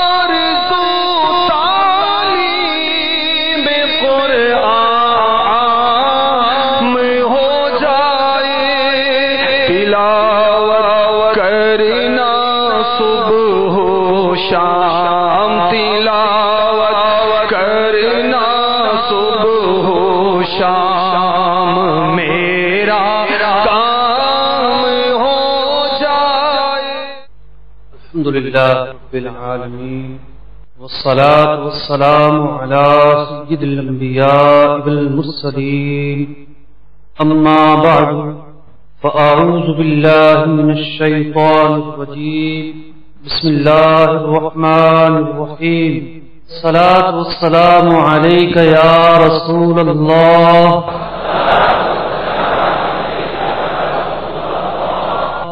آرزو تعلیم قرآن ہو جائے، تلاوت کرنا صبح و شام، تلاوت کرنا صبح و شام، میرا کام ہو جائے۔ الحمدللہ رب العالمین، والصلاة والسلام على سید الانبیاء والمرسلین، اما بعد فاعوذ باللہ من الشیطان الرجیم، بسم اللہ الرحمن الرحیم، الصلاة والسلام علیک یا رسول اللہ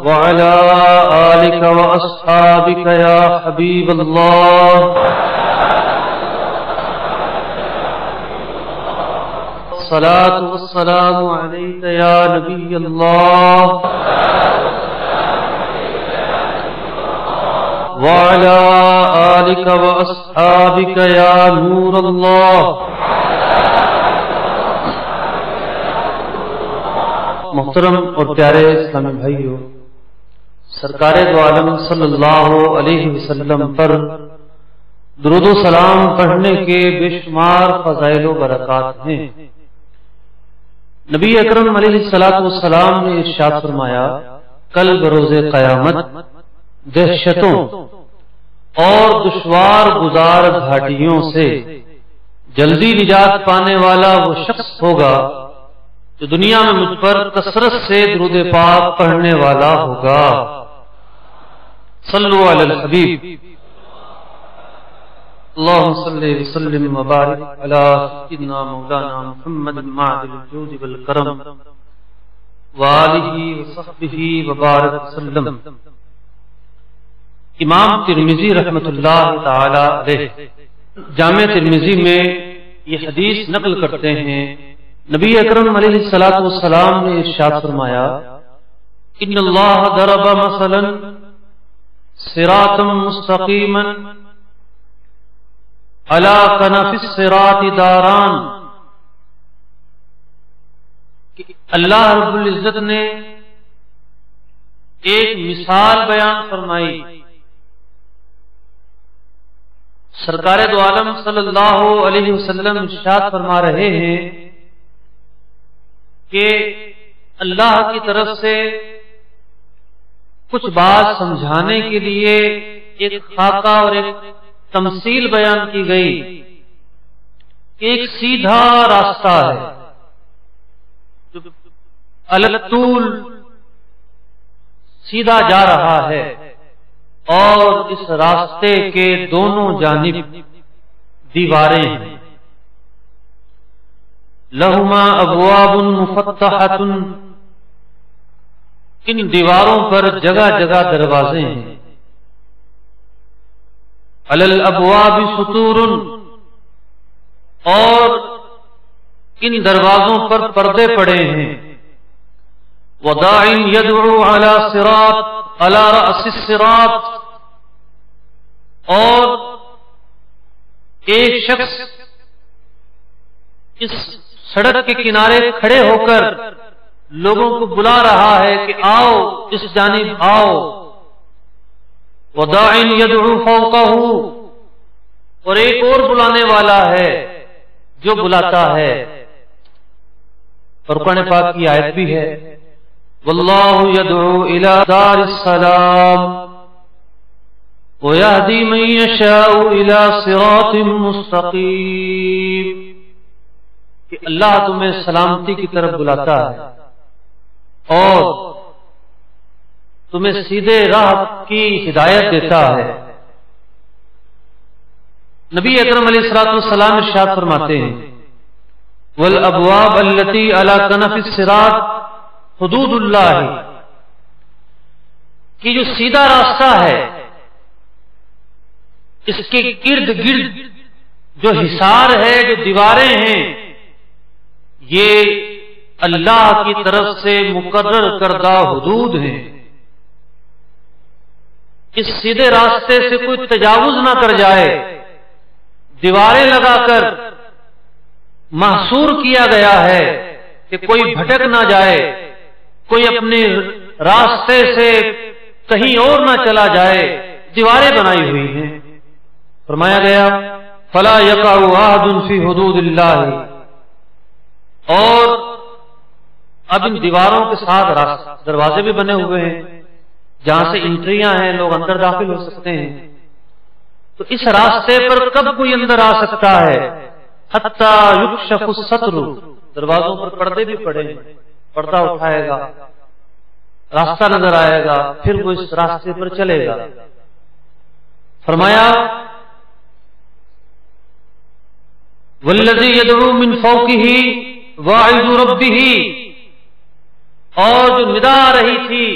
وعلى آلك وأصحابك يا حبيب الله، الصلاة والسلام عليك يا نبي الله وعلى آلك وأصحابك يا نور الله۔ محترم اور پیارے اسلامی بھائیو، سرکار دو عالم صلی اللہ علیہ وسلم پر درود و سلام پڑھنے کے بے شمار فضائل و برکات ہیں۔ نبی اکرم علیہ السلام نے ارشاد فرمایا، کل بروز قیامت دہشتوں اور دشوار گزار گھاٹیوں سے جلدی نجات پانے والا وہ شخص ہوگا جو دنیا میں مجھ پر کثرت سے درود پاک پڑھنے والا ہوگا۔ صلو علی الحبیب، اللہم صلی وسلم وبارک علی سیدنا مولانا محمد معدن الجود والکرم وآلہ وصحبہ وبارک وسلم۔ امام ترمذی رحمۃ اللہ تعالی علیہ جامع ترمذی میں یہ حدیث نقل کرتے ہیں، نبی اکرم علیہ السلام نے ارشاد فرمایا، ان اللہ ضرب مثلا صراطا مستقیما علی کنف الصراط داران، کہ اللہ رب العزت نے ایک مثال بیان فرمائی۔ سرکار دو عالم صلی اللہ علیہ وسلم ارشاد فرما رہے ہیں کہ اللہ کی طرف سے کچھ بات سمجھانے کے لیے ایک خاکہ اور ایک تمثیل بیان کی گئی، ایک سیدھا راستہ ہے جو الطول سیدھا جا رہا ہے، اور اس راستے کے دونوں جانب دیواریں ہیں، لہما ابواب مفتحۃ، ان دیواروں پر جگہ جگہ دروازے ہیں، علی الابواب سطور، اور ان دروازوں پر پردے پڑے ہیں، وداع یدعو علی صراط علی رأس الصراط، اور ایک شخص اس سڑک کے کنارے کھڑے ہو کر لوگوں کو بلا رہا ہے کہ آؤ اس جانب آؤ، وداع یدعو فوقہ، اور ایک اور بلانے والا ہے جو بلاتا ہے۔ اور قرآن پاک کی آیت بھی ہے، واللہ یدعو الی دار السلام وَيَهْدِي مَن يَشَاءُ إِلَى صِرَاطٍ مُّسْتَقِيمٍ، کہ اللہ تمہیں سلامتی کی طرف بلاتا ہے اور تمہیں سیدھے راہ کی ہدایت دیتا ہے۔ نبی اکرم علیہ السلام ارشاد فرماتے ہیں، وَالْأَبْوَابَ الَّتِي عَلَى كَنَفِ الصِّرَاطِ حدود اللہ، کہ جو سیدھا راستہ ہے اس کے ارد گرد جو حصار ہے، جو دیواریں ہیں، یہ اللہ کی طرف سے مقرر کردہ حدود ہیں۔ اس سیدھے راستے سے کوئی تجاوز نہ کر جائے، دیواریں لگا کر محصور کیا گیا ہے کہ کوئی بھٹک نہ جائے، کوئی اپنے راستے سے کہیں اور نہ چلا جائے، دیواریں بنائی ہوئی ہیں۔ فرمایا گیا فلا یقع احد فی حدود اللہ، اور اب ان دیواروں کے ساتھ دروازے بھی بنے ہوئے ہیں جہاں سے انٹریاں ہیں، لوگ اندر داخل ہو سکتے ہیں۔ تو اس راستے پر کب کوئی اندر آ سکتا ہے؟ حتی یکشف الستر، دروازوں پر پردے بھی پڑے ہیں، پردہ اٹھائے گا، راستہ نظر آئے گا، پھر وہ اس راستے پر چلے گا۔ فرمایا والذی یدعو من فوقہ واعظ ربہ، اور جو ندا آ رہی تھی،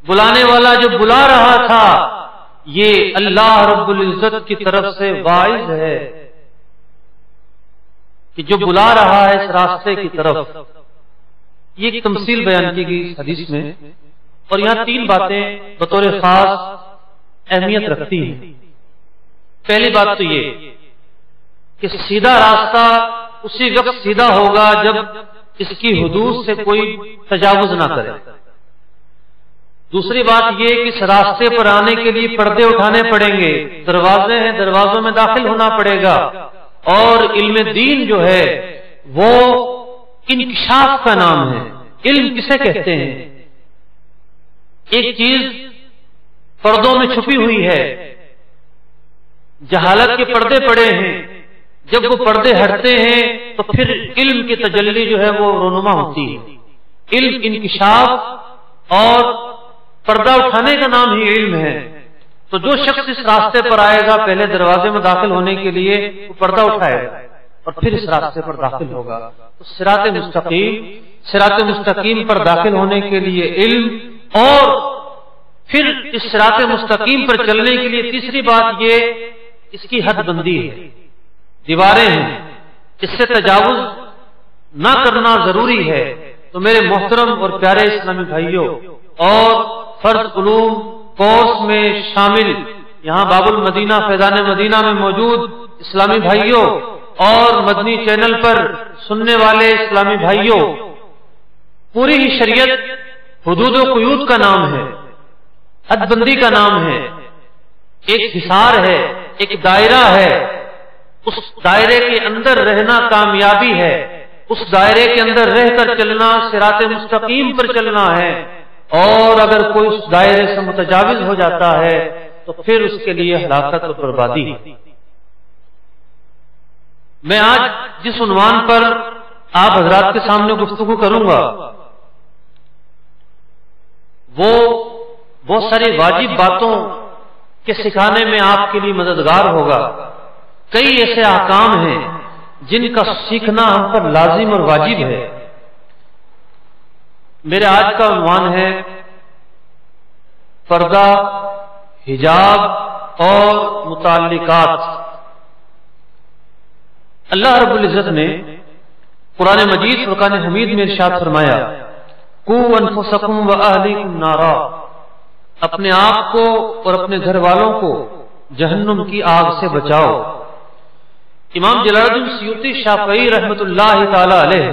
بلانے والا جو بلا رہا تھا، یہ اللہ رب العزت کی طرف سے واعظ ہے کہ جو بلا رہا ہے اس راستے کی طرف۔ یہ ایک تمثیل بیان کی گئی اس حدیث میں، اور یہاں تین باتیں بطور خاص اہمیت رکھتی ہیں۔ پہلی بات تو یہ کہ سیدھا راستہ اسی وقت سیدھا ہوگا جب اس کی حدود سے کوئی تجاوز نہ کرے۔ دوسری بات یہ کہ اس راستے پر آنے کے لیے پردے اٹھانے پڑیں گے، دروازے ہیں، دروازوں میں داخل ہونا پڑے گا، اور علم دین جو ہے وہ انکشاف کا نام ہے۔ علم کسے کہتے ہیں؟ ایک چیز پردوں میں چھپی ہوئی ہے، جہالت کے پردے پڑے ہیں، جب وہ پردے ہٹتے ہیں تو پھر علم کی تجلی جو ہے وہ رونما ہوتی ہے۔ علم انکشاف اور پردہ اٹھانے کا نام ہی علم ہے۔ تو جو شخص اس راستے پر آئے گا، پہلے دروازے میں داخل ہونے کے لیے وہ پردہ اٹھائے گا اور پھر اس راستے پر داخل ہوگا۔ تو صراط مستقیم پر داخل ہونے کے لیے علم، اور پھر اس صراط مستقیم پر چلنے کے لیے تیسری بات یہ اس کی حد بندی ہے، دیواریں ہیں، اس سے تجاوز نہ کرنا ضروری ہے۔ تو میرے محترم اور پیارے اسلامی بھائیوں اور فرض علوم کورس میں شامل یہاں باب المدینہ فیضان مدینہ میں موجود اسلامی بھائیوں اور مدنی چینل پر سننے والے اسلامی بھائیوں، پوری ہی شریعت حدود و قیود کا نام ہے، حد بندی کا نام ہے، ایک حصار ہے، ایک دائرہ ہے، اس دائرے کے اندر رہنا کامیابی ہے، اس دائرے کے اندر رہ کر چلنا صراط مستقیم پر چلنا ہے، اور اگر کوئی اس دائرے سے متجاوز ہو جاتا ہے تو پھر اس کے لیے ہلاکت اور بربادی۔ میں آج جس عنوان پر آپ حضرات کے سامنے گفتگو کروں گا وہ بہت ساری واجب باتوں کے سکھانے میں آپ کے لیے مددگار ہوگا۔ کئی ایسے احکام ہیں جن کا سیکھنا ہم پر لازم اور واجب ہے۔ میرے آج کا عنوان ہے پردہ، حجاب اور متعلقات۔ اللہ رب العزت نے قرآن مجید فرقان حمید میں ارشاد فرمایا قوا انفسکم واہلیکم نارا، اپنے آپ کو اور اپنے گھر والوں کو جہنم کی آگ سے بچاؤ۔ امام جلال الدین سیوطی شافعی رحمت اللہ تعالی علیہ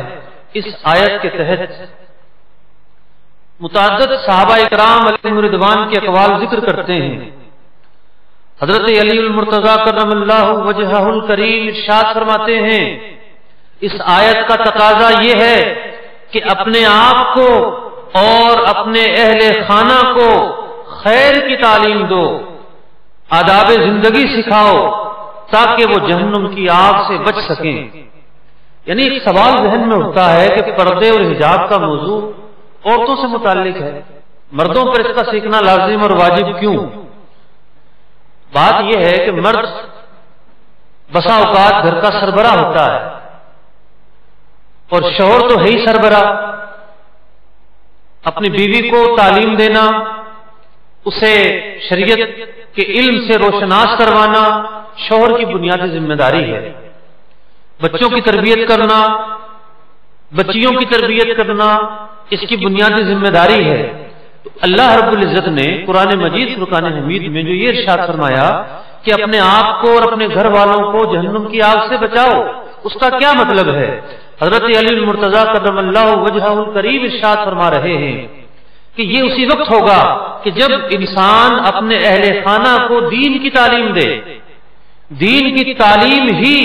اس آیت کے تحت متعدد صحابہ اکرام علیہم رضوان کے اقوال ذکر کرتے ہیں۔ حضرت علی المرتضی کرم اللہ وجہہ الکریم ارشاد فرماتے ہیں اس آیت کا تقاضا یہ ہے کہ اپنے آپ کو اور اپنے اہل خانہ کو خیر کی تعلیم دو، آداب زندگی سکھاؤ تاکہ وہ جہنم کی آگ سے بچ سکیں۔ یعنی ایک سوال ذہن میں اٹھتا ہے کہ پردے اور حجاب کا موضوع عورتوں سے متعلق ہے، مردوں پر اس کا سیکھنا لازم اور واجب کیوں؟ بات یہ ہے کہ مرد بسا اوقات گھر کا سربراہ ہوتا ہے اور شوہر تو ہے ہی سربراہ۔ اپنی بیوی کو تعلیم دینا، اسے شریعت کے علم سے روشناس کروانا شوہر کی بنیادی ذمہ داری ہے۔ بچوں کی تربیت کرنا، بچیوں کی تربیت کرنا اس کی بنیادی ذمہ داری ہے۔ اللہ رب العزت نے قرآن مجید فرقان حمید میں جو یہ ارشاد فرمایا کہ اپنے آپ کو اور اپنے گھر والوں کو جہنم کی آگ سے بچاؤ، اس کا کیا مطلب ہے؟ حضرت علی المرتضیٰ کرم اللہ وجہہ الکریم ارشاد فرما رہے ہیں کہ یہ اسی وقت ہوگا کہ جب انسان اپنے اہل خانہ کو دین کی تعلیم دے. دین کی تعلیم ہی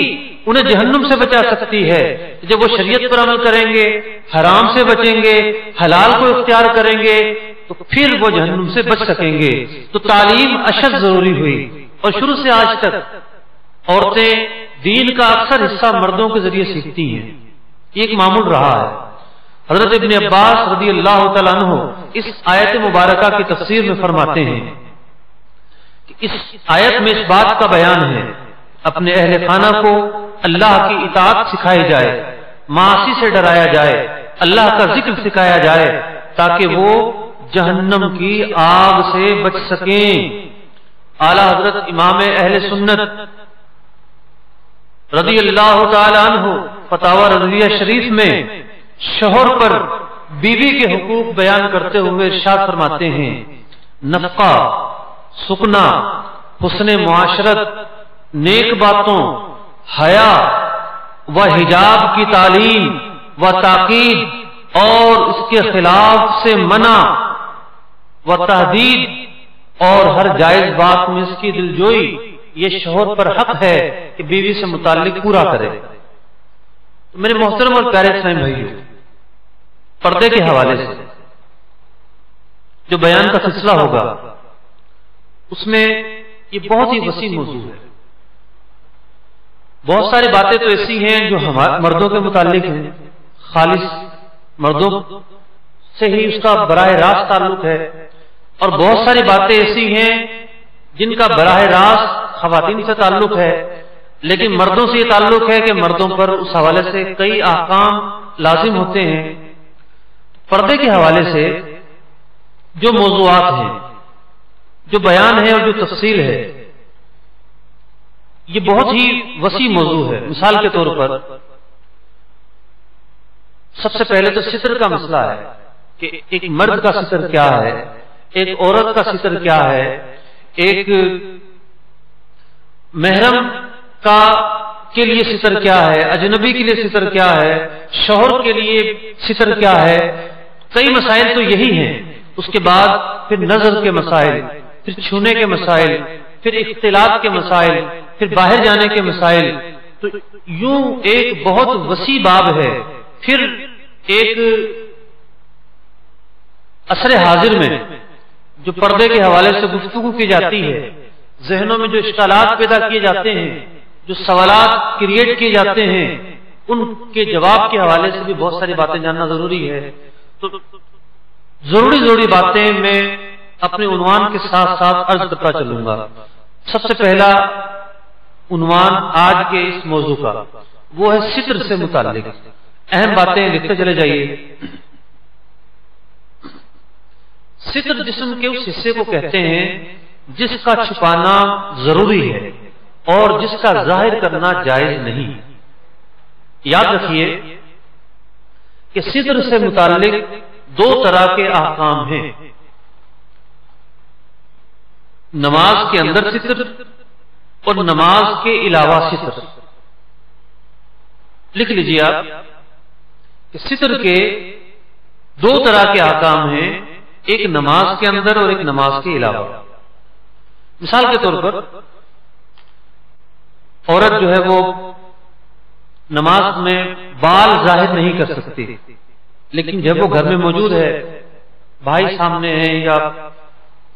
انہیں جہنم سے بچا سکتی ہے. جب وہ شریعت پر عمل کریں گے، حرام سے بچیں گے، حلال کو اختیار کریں گے، تو پھر وہ جہنم سے بچ سکیں گے. تو تعلیم اشد ضروری ہوئی، اور شروع سے آج تک عورتیں دین کا اکثر حصہ مردوں کے ذریعے سیکھتی ہیں. یہ ایک معمول رہا ہے. حضرت ابن عباس رضی اللہ تعالیٰ عنہ اس آیت مبارکہ کی تفسیر میں فرماتے ہیں کہ اس آیت میں اس بات کا بیان ہے اپنے اہل خانہ کو اللہ کی اطاعت سکھائی جائے، معاصی سے ڈرایا جائے، اللہ کا ذکر سکھایا جائے تاکہ وہ جہنم کی آگ سے بچ سکیں. اعلی حضرت امام اہل سنت رضی اللہ تعالی عنہ فتاوی رضویہ شریف میں شوہر پر بیوی کے حقوق بیان کرتے ہوئے ارشاد فرماتے ہیں: نفقہ، سکنا، حسن معاشرت، نیک باتوں، حیا و حجاب کی تعلیم و تاکید اور اس کے خلاف سے منع و تحدید اور ہر جائز بات میں اس کی دلجوئی، یہ شوہر پر حق ہے کہ بیوی سے متعلق پورا کرے. میرے محترم اور پیارے اسلامی بھائیو، پردے کے حوالے سے جو بیان کا سلسلہ ہوگا اس میں یہ بہت ہی وسیع موضوع ہے. بہت ساری باتیں تو ایسی ہیں جو مردوں کے متعلق ہیں، خالص مردوں سے ہی اس کا براہ راست تعلق ہے، اور بہت ساری باتیں ایسی ہیں جن کا براہ راست خواتین سے تعلق ہے، لیکن مردوں سے یہ تعلق ہے کہ مردوں پر اس حوالے سے کئی احکام لازم ہوتے ہیں. پردے کے حوالے سے جو موضوعات ہیں، جو بیان ہے اور جو تفصیل ہے، یہ بہت ہی وسیع موضوع ہے. مثال کے طور پر سب سے پہلے تو ستر کا مسئلہ ہے کہ ایک مرد کا ستر کیا ہے، ایک عورت کا ستر کیا ہے، ایک محرم کا کے لیے ستر کیا ہے، اجنبی کے لیے ستر کیا ہے، شوہر کے لیے ستر کیا ہے. کئی مسائل تو یہی ہیں. اس کے بعد پھر نظر کے مسائل، پھر چھونے کے مسائل، پھر اختلاط کے مسائل، پھر باہر جانے کے مسائل. تو یوں ایک بہت وسیع باب ہے. پھر ایک عصر حاضر میں جو پردے کے حوالے سے گفتگو کی جاتی ہے، ذہنوں میں جو اشکالات پیدا کیے جاتے ہیں، جو سوالات کریٹ کیے جاتے ہیں، ان کے جواب کے حوالے سے بھی بہت ساری باتیں جاننا ضروری ہے. تو ضروری باتیں میں اپنے عنوان کے ساتھ ساتھ عرض کرتا چلوں گا. سب سے پہلا عنوان آج کے اس موضوع کا وہ ہے ستر سے متعلق اہم باتیں. لکھتے چلے جائیے. ستر جسم کے اس حصے کو کہتے ہیں جس کا چھپانا ضروری ہے اور جس کا ظاہر کرنا جائز نہیں. یاد رکھیے کہ ستر سے متعلق دو طرح کے احکام ہیں: نماز کے اندر ستر اور نماز کے علاوہ ستر. لکھ لیجیے آپ کہ ستر کے دو طرح کے احکام ہیں، ایک نماز کے اندر اور ایک نماز کے علاوہ. مثال کے طور پر عورت جو ہے وہ نماز میں بال ظاہر نہیں کر سکتی، لیکن جب وہ گھر میں موجود ہے، بھائی سامنے ہے یا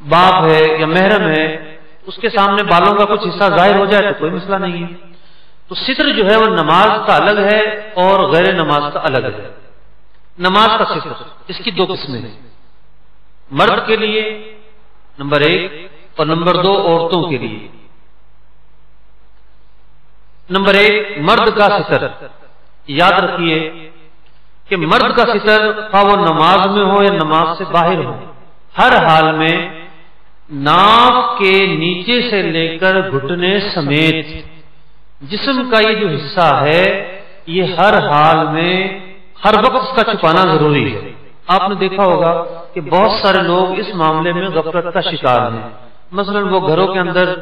باپ ہے یا محرم ہے، اس کے سامنے بالوں کا کچھ حصہ ظاہر ہو جائے تو کوئی مسئلہ نہیں ہے. تو ستر جو ہے وہ نماز کا الگ ہے اور غیر نماز کا الگ ہے. نماز کا ستر اس کی دو قسمیں ہیں: مرد کے لیے نمبر 1 اور نمبر 2 عورتوں کے لیے. نمبر 1 مرد کا ستر. یاد رکھیے کہ مرد کا ستر خواہ وہ نماز میں ہو یا نماز سے باہر ہو، ہر حال میں ناک کے نیچے سے لے کر گھٹنے سمیت جسم کا یہ جو حصہ ہے، یہ ہر حال میں ہر وقت اس کا چھپانا ضروری ہے. آپ نے دیکھا ہوگا کہ بہت سارے لوگ اس معاملے میں غفلت کا شکار ہیں. مثلا وہ گھروں کے اندر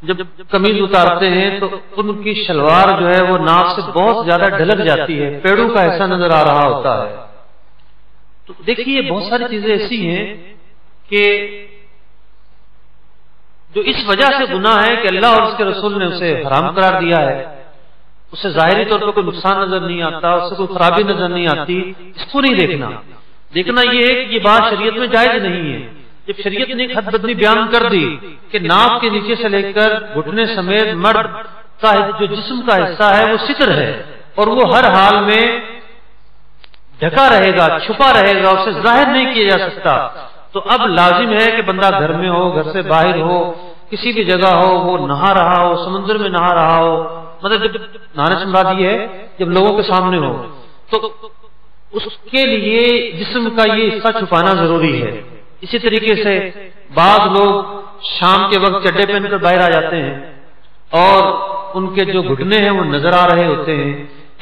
جب قمیض اتارتے ہیں تو ان کی شلوار جو ہے وہ ناف سے بہت زیادہ ڈھلک جاتی ہے، پیڑوں کا ایسا نظر آ رہا ہوتا ہے. تو دیکھیے بہت ساری چیزیں ایسی ہیں کہ جو اس وجہ سے گناہ ہے کہ اللہ اور اس کے رسول نے اسے حرام قرار دیا ہے. اسے ظاہری طور پر کوئی نقصان نظر نہیں آتا، اس سے کوئی خرابی نظر نہیں آتی، اس کو نہیں دیکھنا یہ ہے کہ یہ بات شریعت میں جائز نہیں ہے. جب شریعت نے ایک حد بدنی بیان کر دی کہ ناف کے نیچے سے لے کر گھٹنے سمیت مرد کا جو جسم کا حصہ ہے وہ ستر ہے اور وہ ہر حال میں ڈھکا رہے گا، چھپا رہے گا، اسے ظاہر نہیں کیا جا سکتا، تو اب لازم ہے کہ بندہ گھر میں ہو، گھر سے باہر ہو، کسی بھی جگہ ہو، وہ نہا رہا ہو، سمندر میں نہا رہا ہو، مطلب جب نہانے سے مراد یہ ہے جب لوگوں کے سامنے ہو تو اس کے لیے جسم کا یہ حصہ چھپانا ضروری ہے. اسی طریقے سے بعض لوگ شام کے وقت چڈے پہن کر باہر آ جاتے ہیں اور ان کے جو گھٹنے ہیں وہ نظر آ رہے ہوتے ہیں.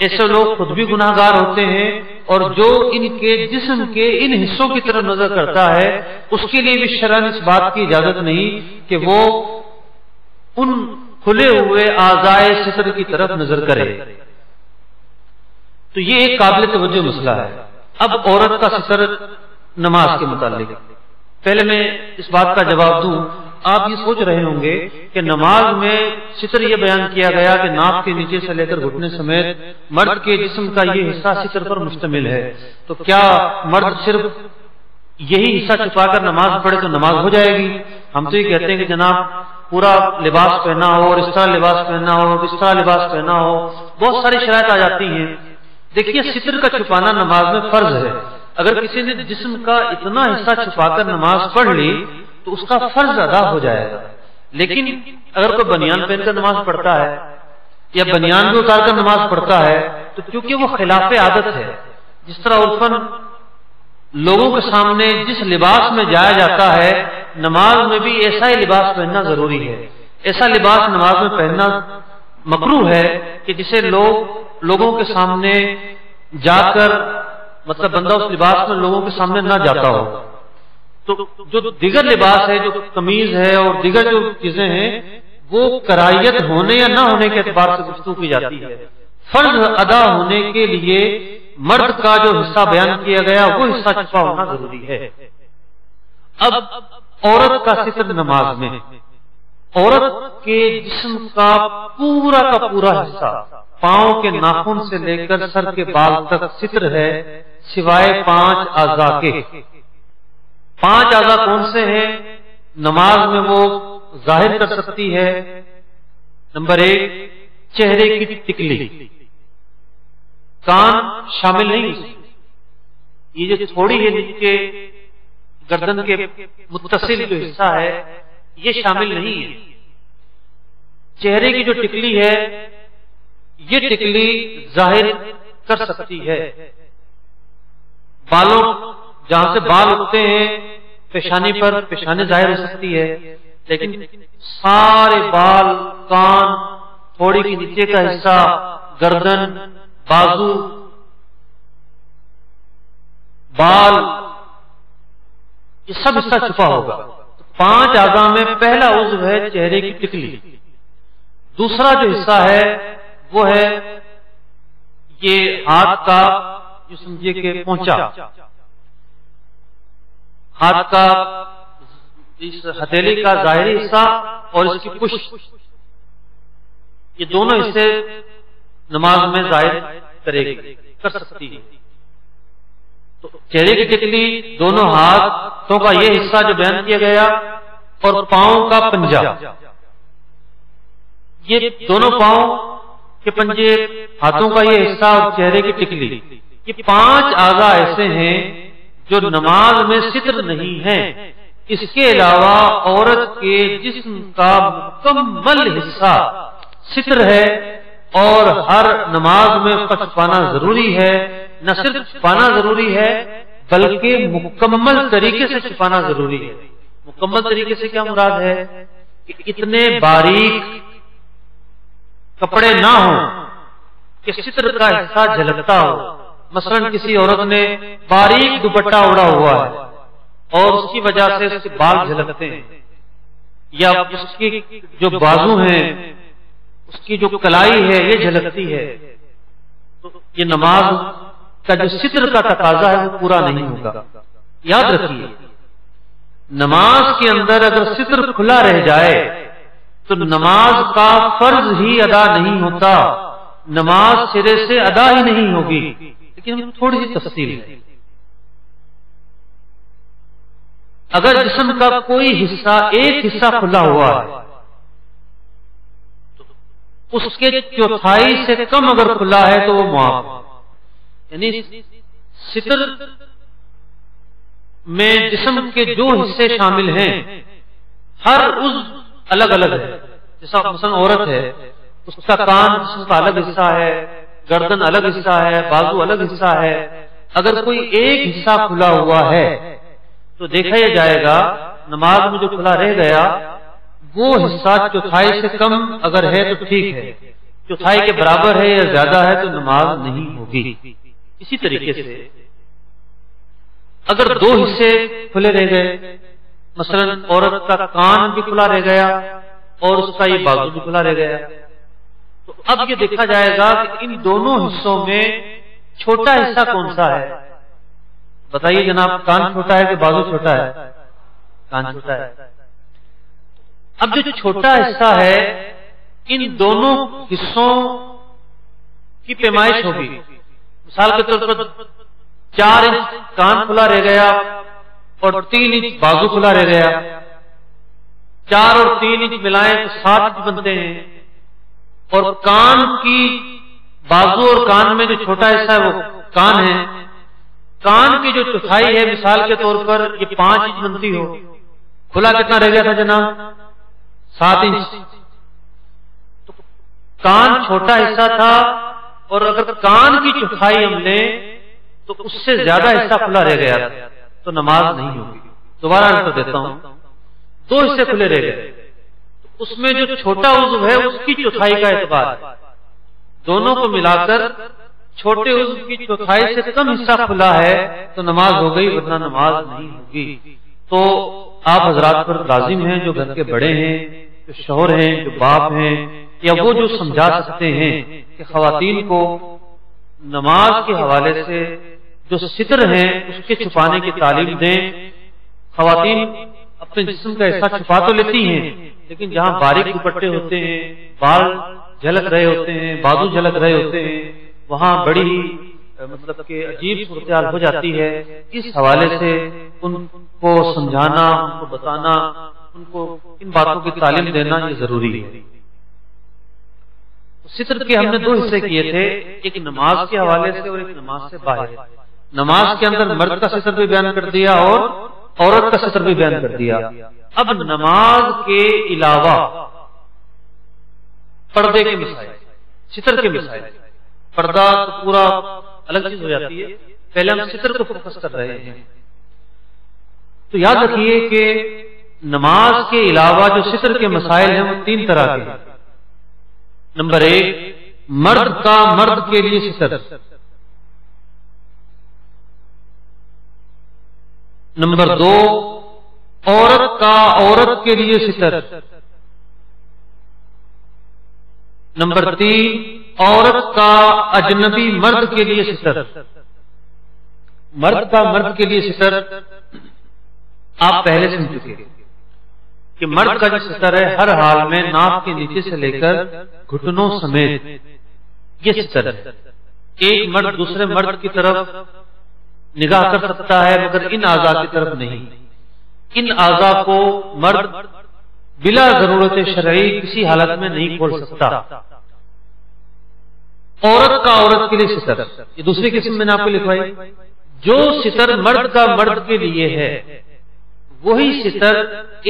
ایسے لوگ خود بھی گناہ گار ہوتے ہیں اور جو ان کے جسم کے ان حصوں کی طرف نظر کرتا ہے اس کے لیے بھی شرعاً اس بات کی اجازت نہیں کہ وہ ان کھلے ہوئے اعضائے ستر کی طرف نظر کرے. تو یہ ایک قابل توجہ مسئلہ ہے. اب عورت کا ستر نماز کے متعلق پہلے میں اس بات کا جواب دوں. آپ یہ سوچ رہے ہوں گے کہ نماز میں ستر یہ بیان کیا گیا کہ ناف کے نیچے سے لے کر گھٹنے سمیت مرد کے جسم کا یہ حصہ ستر پر مشتمل ہے، تو کیا مرد صرف یہی حصہ چھپا کر نماز پڑھے تو نماز ہو جائے گی؟ ہم تو یہ کہتے ہیں کہ جناب پورا لباس پہنا ہو اور اس طرح لباس پہنا ہو اور اس طرح لباس پہنا ہو، بہت ساری شرائط آ جاتی ہیں. دیکھیے ستر کا چھپانا نماز میں فرض ہے. اگر کسی نے جسم کا اتنا حصہ چھپا کر نماز پڑھ لی تو اس کا فرض ادا ہو جائے گا. لیکن اگر کوئی بنیان پہن کر نماز پڑھتا ہے یا بنیان بھی اتار کر نماز پڑھتا ہے تو کیونکہ وہ خلاف عادت ہے، جس طرح عرفاً لوگوں کے سامنے جس لباس میں جایا جاتا ہے نماز میں بھی ایسا ہی لباس پہننا ضروری ہے. ایسا لباس نماز میں پہننا مکروہ ہے کہ جسے لوگوں کے سامنے جا کر مطلب بندہ اس لباس میں لوگوں کے سامنے نہ جاتا ہو. تو جو دیگر لباس ہے، جو قمیض ہے اور دیگر جو چیزیں ہیں وہ کرائیت ہونے یا نہ ہونے کے اعتبار سے گفتگو کی جاتی ہے. فرض ادا ہونے کے لیے مرد کا جو حصہ بیان کیا گیا وہ حصہ چھپا ہونا ضروری ہے. اب عورت کا ستر نماز میں عورت کے جسم کا پورا حصہ پاؤں کے ناخن سے لے کر سر کے بال تک ستر ہے سوائے 5 اعضاء کے. 5 اعضاء کون سے ہیں نماز میں وہ ظاہر کر سکتی ہے؟ نمبر 1 چہرے کی ٹکلی، کان شامل نہیں، یہ جو تھوڑی ہے نیچے گردن کے متصل جو حصہ ہے یہ شامل نہیں ہے. چہرے کی جو ٹکلی ہے یہ ٹکلی ظاہر کر سکتی ہے. بالوں جہاں سے بال اٹھتے ہیں پیشانی پر پیشانی ظاہر ہو سکتی ہے، لیکن سارے بال، کان، تھوڑی کے نیچے کا حصہ، گردن، بازو، بال، یہ سب حصہ چھپا ہوگا. 5 اعضاء میں پہلا عضو ہے چہرے کی ٹکلی. دوسرا جو حصہ ہے وہ ہے یہ ہاتھ کا، جو سمجھیے کہ پہنچا، ہاتھ کا اس ہتھیلی کا ظاہری حصہ اور اس کی پشت، یہ دونوں حصے نماز میں ظاہر کر سکتی ہے. تو چہرے کی ٹکلی، دونوں ہاتھوں کا یہ حصہ جو بیان کیا گیا اور پاؤں کا پنجہ، یہ دونوں پاؤں کے پنجے، ہاتھوں کا یہ حصہ اور چہرے کی ٹکلی، یہ 5 اعضاء ایسے ہیں جو نماز میں ستر نہیں ہیں. اس کے علاوہ عورت کے جسم کا مکمل حصہ ستر ہے اور ہر نماز میں چھپانا ضروری ہے. نہ صرف چھپانا ضروری ہے بلکہ مکمل طریقے سے چھپانا ضروری ہے. مکمل طریقے سے کیا مراد ہے کہ اتنے باریک کپڑے نہ ہوں کہ ستر کا حصہ جھلکتا ہو، مثلا کسی عورت نے باریک دوپٹہ اوڑا ہوا ہے اور اس کی وجہ سے اس کے بال جھلکتے ہیں، یا اس کی جو بازو ہیں، اس کی جو کلائی ہے یہ جھلکتی ہے، تو یہ نماز کا جو ستر کا تقاضا ہے وہ پورا نہیں ہوگا۔ یاد رکھیے، نماز کے اندر اگر ستر کھلا رہ جائے تو نماز کا فرض ہی ادا نہیں ہوتا، نماز سرے سے ادا ہی نہیں ہوگی۔ لیکن تھوڑی سی تفصیل ہے، اگر جسم کا کوئی حصہ، ایک حصہ کھلا ہوا ہے تو اس کے چوتھائی سے کم اگر کھلا ہے تو وہ معاف ہے۔ یعنی ستر میں جسم کے جو حصے شامل ہیں ہر عضو الگ الگ ہے، جیسا مثلا عورت ہے، اس کا کان جسم کا الگ حصہ ہے، گردن الگ حصہ ہے، بازو الگ حصہ ہے۔ اگر کوئی ایک حصہ کھلا ہوا ہے تو دیکھا یہ جائے گا نماز میں جو کھلا رہ گیا وہ حصہ چوتھائی سے کم اگر ہے تو ٹھیک ہے، چوتھائی کے برابر ہے یا زیادہ ہے تو نماز نہیں ہوگی۔ اسی طریقے سے اگر دو حصے کھلے رہ گئے، مثلا عورت کا کان بھی کھلا رہ گیا اور اس کا یہ بازو بھی کھلا رہ گیا، تو اب یہ دیکھا جائے گا کہ ان دونوں حصوں میں چھوٹا حصہ کون سا ہے؟ بتائیے جناب، کان چھوٹا ہے کہ بازو چھوٹا ہے؟ کان چھوٹا ہے۔ اب جو چھوٹا حصہ ہے ان دونوں حصوں کی پیمائش ہوگی۔ مثال کے طور پر 4 انچ کان کھلا رہ گیا اور 3 انچ بازو کھلا رہ گیا، 4 اور 3 انچ ملائیں تو 7 انچ بنتے ہیں، اور کان کی بازو اور کان میں جو چھوٹا حصہ ہے وہ کان ہے، کان کی جو چوتھائی ہے مثال کے طور پر یہ 5 انچ بنتی ہو، کھلا کتنا رہ گیا تھا جناب؟ 7 انچ۔ تو کان چھوٹا حصہ تھا، اور اگر کان کی چوتھائی ہم لیں تو اس سے زیادہ حصہ کھلا رہ گیا تو نماز نہیں ہوگی۔ دوبارہ کر دیتا ہوں، 2 حصے کھلے رہ گئے، اس میں جو چھوٹا عضو ہے اس کی چوتھائی کا اعتبار ہے، دونوں کو ملا کر چھوٹے عضو کی چوتھائی سے کم حصہ کھلا ہے تو نماز ہو گئی، ورنہ نماز نہیں ہوگی۔ تو آپ حضرات پر لازم ہیں، جو گھر کے بڑے ہیں، جو شوہر ہیں، جو باپ ہیں، یا وہ جو سمجھا سکتے ہیں کہ خواتین کو نماز کے حوالے سے جو ستر ہیں اس کے چھپانے کی تعلیم دیں۔ خواتین اپنے جسم کا حصہ چھپا تو لیتی ہیں، لیکن جہاں باریک دوپٹے ہوتے ہیں، بال جھلک رہے ہوتے ہیں، بازو جھلک رہے ہوتے ہیں، وہاں بڑی مطلب کہ عجیب صورتحال ہو جاتی ہے۔ اس حوالے سے ان کو سمجھانا، ان کو بتانا، ان کو ان باتوں کی تعلیم دینا یہ ضروری ہے۔ ستر کے ہم نے 2 حصے کیے تھے، ایک نماز کے حوالے سے اور ایک نماز سے باہر۔ نماز کے اندر مرد کا ستر بھی بیان کر دیا اور عورت کا ستر بھی بیان کر دیا۔ اب نماز کے علاوہ پردے کے مسائل، ستر کے مسائل، پردہ تو پورا الگ چیز ہو جاتی ہے، پہلے ہم ستر کو فوکس کر رہے ہیں۔ تو یاد رکھیے کہ نماز کے علاوہ جو ستر کے مسائل ہیں وہ 3 طرح کے ہیں۔ نمبر 1، مرد کا مرد کے لیے ستر۔ نمبر 2، عورت کا عورت کے لیے ستر۔ نمبر 3، عورت کا اجنبی مرد کے لیے ستر۔ مرد کا مرد کے لیے ستر آپ پہلے سن چکے کہ مرد کا جو ستر ہے ہر حال میں ناف کے نیچے سے لے کر گھٹنوں سمیت یہ ستر ہے۔ ایک مرد دوسرے مرد کی طرف نگاہ کر سکتا ہے مگر ان اعضاء کی طرف نہیں۔ ان اعضاء کو مرد بلا ضرورت شرعی کسی حالت میں نہیں کھول سکتا۔ عورت کا عورت کے لیے ستر، یہ دوسری قسم میں نے آپ کو لکھوائی۔ جو ستر مرد کا مرد کے لیے ہے وہی ستر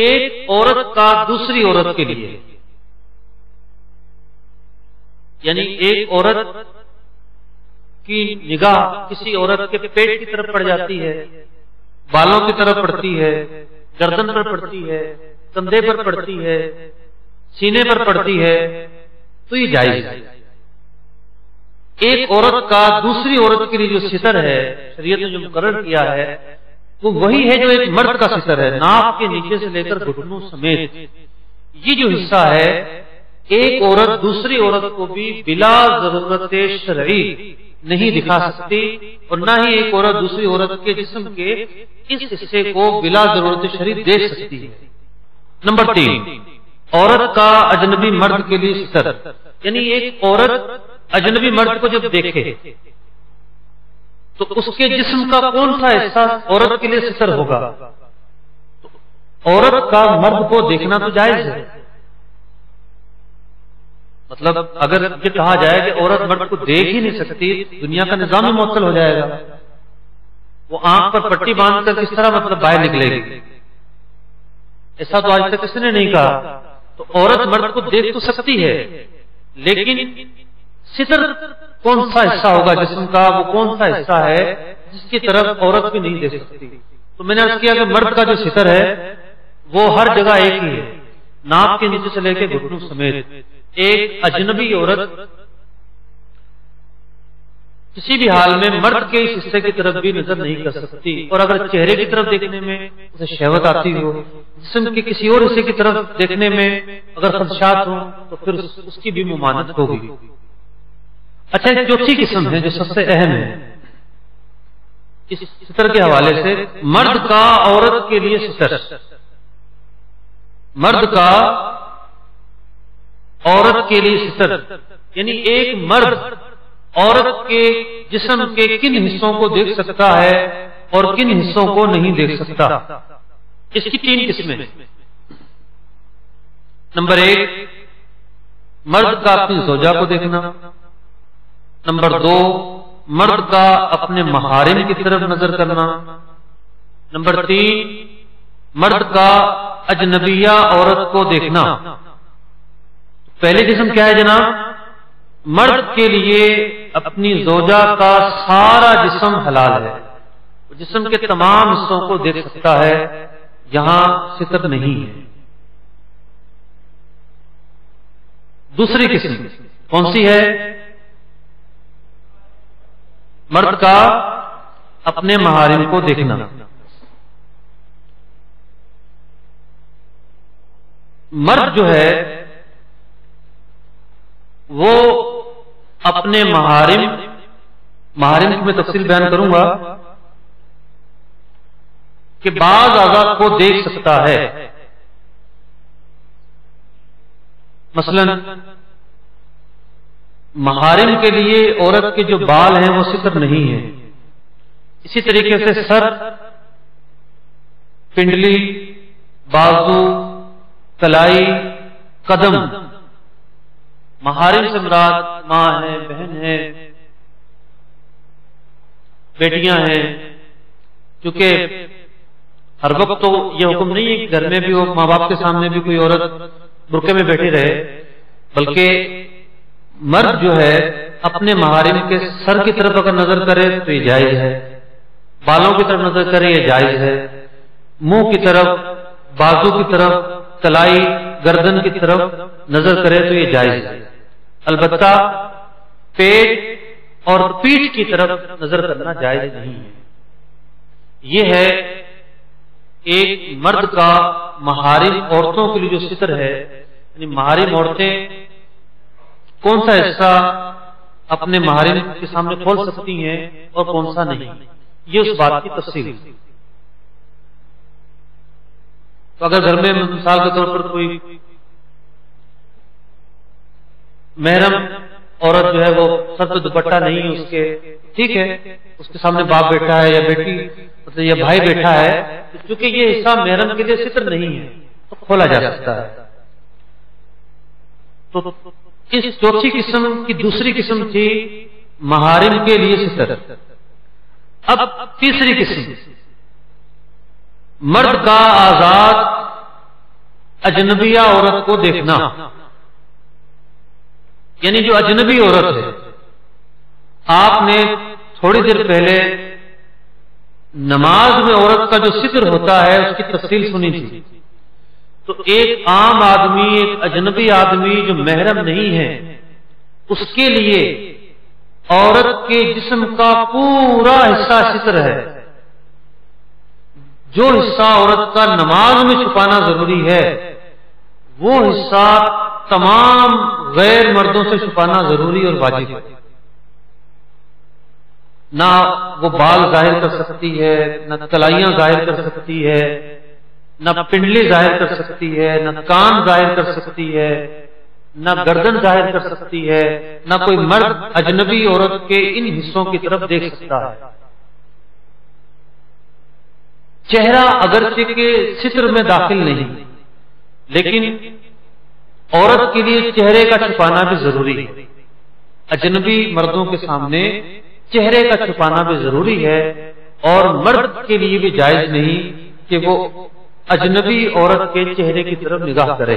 ایک عورت کا دوسری عورت کے لیے، یعنی ایک عورت کی نگاہ کسی عورت کے پیٹ کی طرف پڑ جاتی ہے، بالوں کی طرف پڑتی ہے، گردن پر پڑتی ہے، کندھے پر پڑتی ہے، سینے پر پڑتی ہے، تو یہ جائز ہے۔ ایک عورت کا دوسری عورت کے لیے جو ستر ہے شریعت نے جو مقرر کیا ہے وہ وہی ہے جو ایک مرد کا ستر ہے. ناف کے نیچے سے لے کر گھٹنوں سمیت یہ جو حصہ ہے ایک عورت دوسری عورت کو بھی بلا ضرورت شرعی نہیں دکھا سکتی اور نہ ہی ایک عورت دوسری عورت کے جسم کے اس حصے کو بلا ضرورت شرعی دیکھ سکتی ہے. نمبر 3، عورت کا اجنبی مرد کے لیے ستر. یعنی ایک عورت اجنبی مرد کو جب دیکھے تو اس کے جسم کا کون سا حصہ عورت کے لیے ستر ہوگا؟ عورت کا مرد کو دیکھنا تو جائز ہے. مطلب اگر یہ کہا جائے کہ عورت مرد کو دیکھ ہی نہیں سکتی دنیا کا نظام ہی معطل ہو جائے گا. وہ آنکھ پر پٹی باندھ کر کس طرح مطلب باہر نکلے گی؟ ایسا تو آج تک کسی نے نہیں کہا. تو عورت مرد کو دیکھ تو سکتی ہے لیکن ستر کون سا حصہ ہوگا جسم کا، وہ کون سا حصہ ہے جس کی طرف عورت بھی نہیں دیکھ سکتی؟ تو میں نے عرض کیا کہ مرد کا جو ستر ہے وہ ہر جگہ ایک ہی ہے، ناف کے نیچے سے لے کے گھٹنوں سمیت. ایک اجنبی عورت کسی بھی حال میں مرد کے اس حصے کی طرف بھی نظر نہیں کر سکتی، اور اگر چہرے کی طرف دیکھنے میں اسے شہوت آتی ہو، جسم کے کسی اور حصے کی طرف دیکھنے میں اگر خدشات ہوں تو پھر اس کی بھی ممانعت ہوگی. اچھا، ایک چوتھی قسم ہے جو سب سے اہم ہے اس ستر کے حوالے سے، مرد کا عورت کے لیے ستر. مرد کا عورت کے لیے ستر یعنی ایک مرد عورت کے جسم کے کن حصوں کو دیکھ سکتا ہے اور کن حصوں کو نہیں دیکھ سکتا. اس کی 3 قسمیں. نمبر 1، مرد کا اپنی زوجہ کو دیکھنا. نمبر 2، مرد کا اپنے محارم کی طرف نظر کرنا. نمبر 3، مرد کا اجنبیہ عورت کو دیکھنا. پہلی قسم کیا ہے جناب؟ مرد کے لیے اپنی زوجہ کا سارا جسم حلال ہے، جسم کے تمام حصوں کو دیکھ سکتا ہے، یہاں ستر نہیں ہے. دوسری قسم کون سی ہے؟ مرد کا اپنے محارم کو دیکھنا. مرد جو ہے وہ اپنے محارم کی میں تفصیل بیان کروں گا کہ بعض اعضاء کو دیکھ سکتا ہے. مثلا محارم کے لیے عورت کے جو بال ہیں وہ ستر نہیں ہیں. اسی طریقے سے سر، پنڈلی، بازو، کلائی، قدم، محارم سے مراد ماں ہے، بہن ہے، بیٹیاں ہیں. کیونکہ ہر وقت تو یہ حکم نہیں ہے کہ گھر میں بھی ہو، ماں باپ کے سامنے بھی کوئی عورت برقعے میں بیٹھی رہے، بلکہ مرد جو ہے اپنے محارم کے سر کی طرف اگر نظر کرے تو یہ جائز ہے، بالوں کی طرف نظر کرے یہ جائز ہے، منہ کی طرف، بازو کی طرف، کلائی، گردن کی طرف نظر کرے تو یہ جائز ہے. البتہ پیٹ اور پیٹھ کی طرف نظر کرنا جائز نہیں ہے. یہ ہے ایک مرد کا محارم عورتوں کے لیے جو ستر ہے، یعنی محارم عورتیں کون سا حصہ اپنے محارم کے سامنے کھول سکتی ہیں اور کون سا نہیں، یہ اس بات کی تفصیل. تو اگر گھر میں مثال کے طور پر کوئی محرم عورت جو ہے وہ سر پہ دوپٹہ نہیں ہے اس کے، ٹھیک ہے، اس کے سامنے باپ بیٹھا ہے یا بیٹی یا بھائی بیٹھا ہے، کیونکہ یہ حصہ محرم کے لیے ستر نہیں ہے تو کھولا جا سکتا ہے. تو اس چوتھی قسم کی دوسری قسم تھی محارم کے لیے ستر. اب تیسری قسم، مرد کا آزاد اجنبیہ عورت کو دیکھنا. یعنی جو اجنبی عورت ہے، آپ نے تھوڑی دیر پہلے نماز میں عورت کا جو ستر ہوتا ہے اس کی تفصیل سنی تھی. تو ایک عام آدمی، ایک اجنبی آدمی جو محرم نہیں ہے، اس کے لیے عورت کے جسم کا پورا حصہ ستر ہے. جو حصہ عورت کا نماز میں چھپانا ضروری ہے وہ حصہ تمام غیر مردوں سے چھپانا ضروری اور واجب ہے. نہ وہ بال ظاہر کر سکتی ہے، نہ کلائیاں ظاہر کر سکتی ہے، نہ پنڈلی ظاہر کر سکتی ہے، نہ کان ظاہر کر سکتی ہے، نہ گردن ظاہر کر سکتی ہے، نہ کوئی مرد اجنبی عورت کے ان حصوں کی طرف دیکھ سکتا ہے. چہرہ اگرچہ کے ستر میں داخل نہیں، لیکن عورت کے لیے چہرے کا چھپانا بھی ضروری ہے. اجنبی مردوں کے سامنے چہرے کا چھپانا بھی ضروری ہے، اور مرد کے لیے بھی جائز نہیں کہ وہ اجنبی عورت کے چہرے کی طرف نگاہ کرے.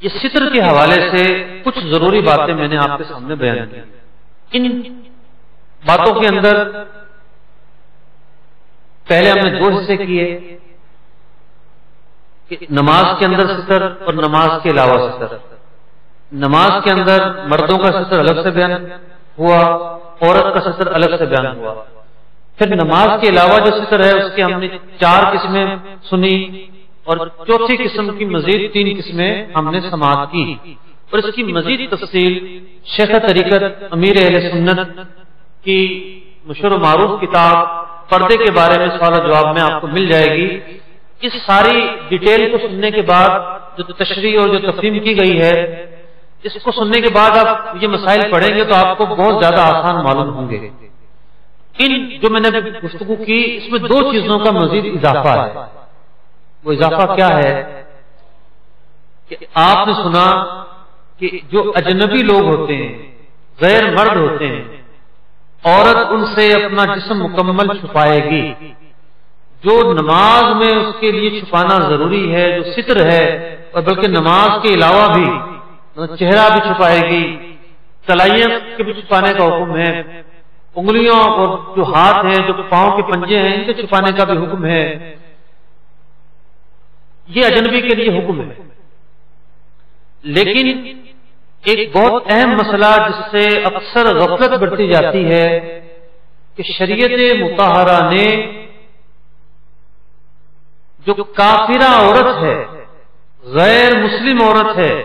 یہ ستر کے حوالے سے کچھ ضروری باتیں میں نے آپ کے سامنے بیان کی. ان باتوں کے اندر پہلے ہم نے دو حصے کیے کہ نماز کے اندر ستر اور نماز کے علاوہ ستر. نماز کے اندر مردوں کا ستر الگ سے بیان ہوا، عورت کا ستر الگ سے بیان ہوا. پھر نماز کے علاوہ جو ستر ہے اس کی ہم نے 4 قسمیں سنی، اور چوتھی قسم کی مزید 3 قسمیں ہم نے سماعت کی، اور اس کی مزید تفصیل شیخ طریقت امیر اہل سنت کی مشہور و معروف کتاب پردے کے بارے میں سوال و جواب میں آپ کو مل جائے گی. اس ساری ڈیٹیل کو سننے کے بعد جو تشریح اور جو تفہیم کی گئی ہے، اس کو سننے کے بعد آپ یہ مسائل پڑھیں گے تو آپ کو بہت زیادہ آسان معلوم ہوں گے. ان جو میں نے گفتگو کی اس میں 2 چیزوں کا مزید اضافہ ہے. وہ اضافہ کیا ہے کہ آپ نے سنا کہ جو اجنبی لوگ ہوتے ہیں، غیر مرد ہوتے ہیں، عورت ان سے اپنا جسم مکمل چھپائے گی. جو نماز میں اس کے لیے چھپانا ضروری ہے، جو ستر ہے، اور بلکہ نماز کے علاوہ بھی چہرہ بھی چھپائے گی، کلائیاں کے بھی چھپانے کا حکم ہے، انگلیوں اور جو ہاتھ ہیں، جو پاؤں کے پنجے ہیں، ان کے چھپانے کا بھی حکم ہے. یہ اجنبی کے لیے حکم ہے. لیکن ایک بہت اہم مسئلہ جس سے اکثر غفلت بڑھتی جاتی ہے کہ شریعت مطہرہ نے جو کافرہ عورت ہے، غیر مسلم عورت ہے،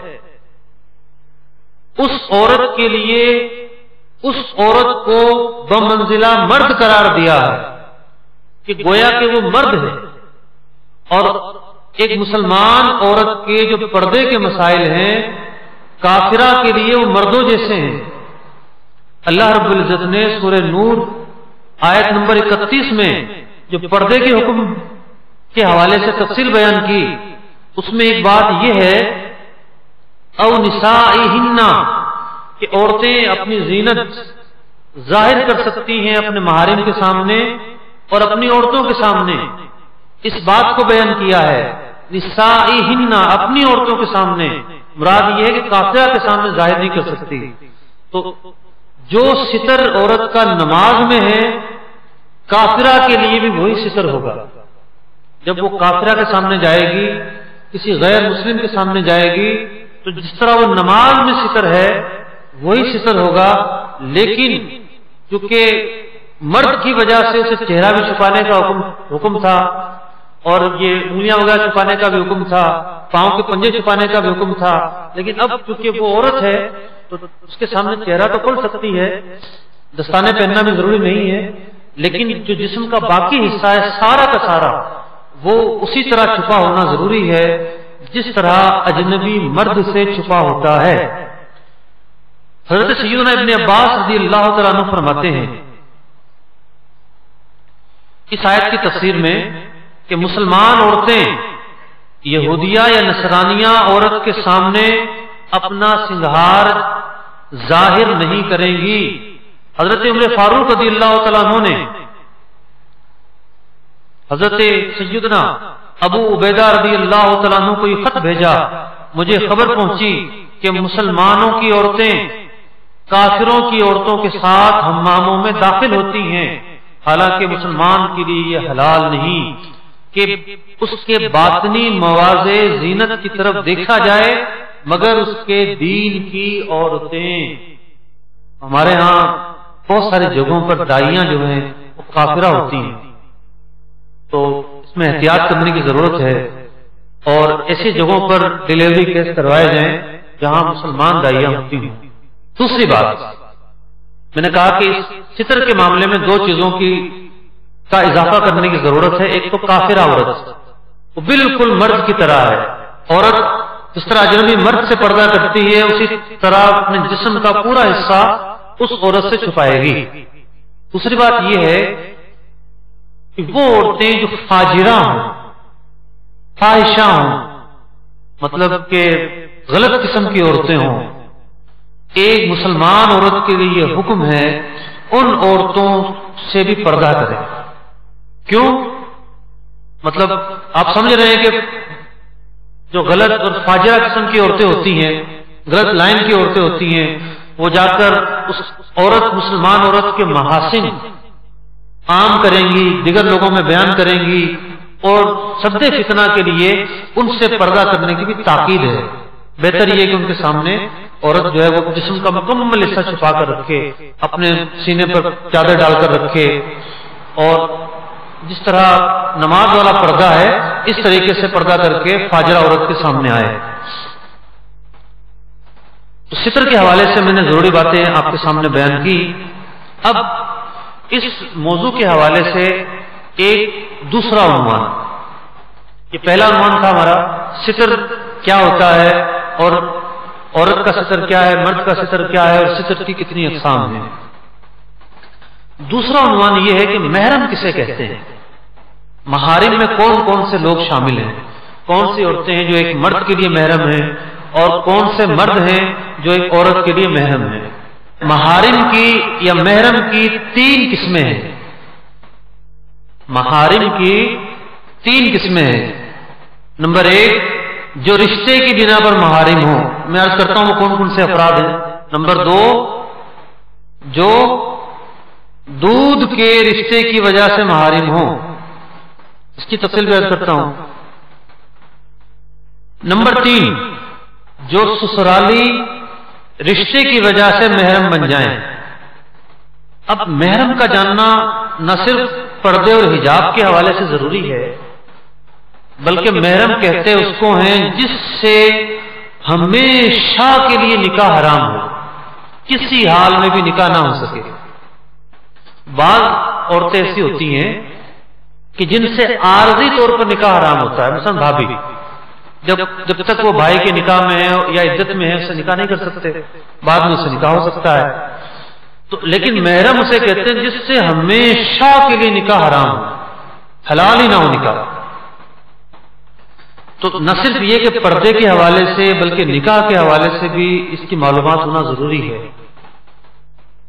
اس عورت کے لیے اس عورت کو بمنزلہ مرد قرار دیا ہے کہ گویا کہ وہ مرد ہے. اور ایک مسلمان عورت کے جو پردے کے مسائل ہیں کافرہ کے لیے وہ مردوں جیسے ہیں. اللہ رب العزت نے سورہ نور آیت نمبر 31 میں جو پردے کے حکم کے حوالے سے تفصیل بیان کی، اس میں ایک بات یہ ہے او نسائہن کہ عورتیں اپنی زینت ظاہر کر سکتی ہیں اپنے محارم کے سامنے اور اپنی عورتوں کے سامنے. اس بات کو بیان کیا ہے نسائہن، اپنی عورتوں کے سامنے. مراد یہ ہے کہ کافرہ کے سامنے ظاہر نہیں کر سکتی. تو جو ستر عورت کا نماز میں ہے کافرہ کے لیے بھی وہی ستر ہوگا. جب وہ کافرہ کے سامنے جائے گی، کسی غیر مسلم کے سامنے جائے گی، تو جس طرح وہ نماز میں ستر ہے وہی ستر ہوگا. لیکن چونکہ مرد کی وجہ سے اسے چہرہ بھی چھپانے کا حکم تھا، اور یہ انگلیاں وغیرہ چھپانے کا بھی حکم تھا، پاؤں کے پنجے چھپانے کا بھی حکم تھا. لیکن اب چونکہ وہ عورت ہے تو اس کے سامنے چہرہ تو کھل سکتی ہے، دستانے پہننا بھی ضروری نہیں ہے، لیکن جو جسم کا باقی حصہ ہے سارا کا سارا وہ اسی طرح چھپا ہونا ضروری ہے جس طرح اجنبی مرد سے چھپا ہوتا ہے. حضرت سیدنا ابن عباس رضی اللہ تعالیٰ عنہ فرماتے ہیں اس آیت کی تفسیر میں کہ مسلمان عورتیں یہودیہ یا نصرانیہ عورت کے سامنے اپنا سنگھار ظاہر نہیں کریں گی. حضرت عمر فاروق رضی اللہ تعالیٰ عنہ نے حضرت سیدنا ابو عبیدہ رضی اللہ تعالیٰ عنہ کو یہ خط بھیجا، مجھے خبر پہنچی کہ مسلمانوں کی عورتیں کافروں کی عورتوں کے ساتھ حماموں میں داخل ہوتی ہیں، حالانکہ مسلمان کے لیے یہ حلال نہیں کہ اس کے باطنی مواضع زینت کی طرف دیکھا جائے مگر اس کے دین کی عورتیں. ہمارے ہاں بہت ساری جگہوں پر دائیاں جو ہیں وہ کافرہ ہوتی ہیں، تو اس میں احتیاط کرنے کی ضرورت ہے، اور ایسی جگہوں پر ڈیلیوری کیس کروائے جائیں جہاں مسلمان دائیاں ہوتی ہیں۔ دوسری بات میں نے کہا کہ ستر کے معاملے میں دو چیزوں کا اضافہ کرنے کی ضرورت ہے۔ ایک تو کافرہ عورت، وہ بالکل مرد کی طرح ہے، عورت جس طرح اجنبی مرد سے پردہ کرتی ہے اسی طرح اپنے جسم کا پورا حصہ اس عورت سے چھپائے گی۔ دوسری بات یہ ہے کہ وہ عورتیں جو فاجرہ ہوں، فاحشہ ہوں، مطلب کہ غلط قسم کی عورتیں ہوں، ایک مسلمان عورت کے لیے یہ حکم ہے ان عورتوں سے بھی پردہ کرے۔ کیوں؟ مطلب آپ سمجھ رہے ہیں کہ جو غلط اور فاجرہ قسم کی عورتیں ہوتی ہیں، غلط لائن کی عورتیں ہوتی ہیں، وہ جا کر اس عورت، مسلمان عورت کے محاسن عام کریں گی، دیگر لوگوں میں بیان کریں گی، اور سد فتنہ کے لیے ان سے پردہ کرنے کی بھی تاکید ہے۔ بہتر یہ کہ ان کے سامنے عورت جو ہے وہ جسم کا مکمل حصہ چھپا کر رکھے، اپنے سینے پر چادر ڈال کر رکھے، اور جس طرح نماز والا پردہ ہے اس طریقے سے پردہ کر کے فاجرہ عورت کے سامنے آئے۔ تو ستر کے حوالے سے میں نے ضروری باتیں آپ کے سامنے بیان کی۔ اب اس موضوع کے حوالے سے ایک دوسرا عنوان، یہ پہلا عنوان تھا ہمارا ستر کیا ہوتا ہے، اور عورت کا ستر کیا ہے، مرد کا ستر کیا ہے، اور ستر کی کتنی اقسام ہیں۔ دوسرا عنوان یہ ہے کہ محرم کسے کہتے ہیں، محارم میں کون کون سے لوگ شامل ہیں، کون سی عورتیں ہیں جو ایک مرد کے لیے محرم ہیں، اور کون سے مرد ہیں جو ایک عورت کے لیے محرم ہیں۔ محارم کی یا محرم کی تین قسمیں ہیں، محارم کی تین قسمیں ہیں۔ نمبر ایک، جو رشتے کی بنا پر محارم ہوں، میں عرض کرتا ہوں وہ کون کون سے افراد ہیں۔ نمبر دو، جو دودھ کے رشتے کی وجہ سے محارم ہوں، اس کی تفصیل بیان کرتا ہوں۔ نمبر تین، جو سسرالی رشتے کی وجہ سے محرم بن جائیں۔ اب محرم کا جاننا نہ صرف پردے اور حجاب کے حوالے سے ضروری ہے، بلکہ محرم کہتے اس کو ہیں جس سے ہمیشہ کے لیے نکاح حرام ہو، کسی حال میں بھی نکاح نہ ہو سکے۔ بعض عورتیں ایسی ہوتی ہیں کہ جن سے عارضی طور پر نکاح حرام ہوتا ہے، مثلا بھابھی، جب تک وہ بھائی کے نکاح میں ہے یا عدت میں ہے اسے نکاح نہیں کر سکتے، بعد میں اسے نکاح ہو سکتا ہے۔ تو لیکن محرم اسے کہتے ہیں جس سے ہمیشہ کے لیے نکاح حرام ہو، حلال ہی نہ ہو نکاح۔ تو نہ صرف یہ کہ پردے کے حوالے سے بلکہ نکاح کے حوالے سے بھی اس کی معلومات ہونا ضروری ہے۔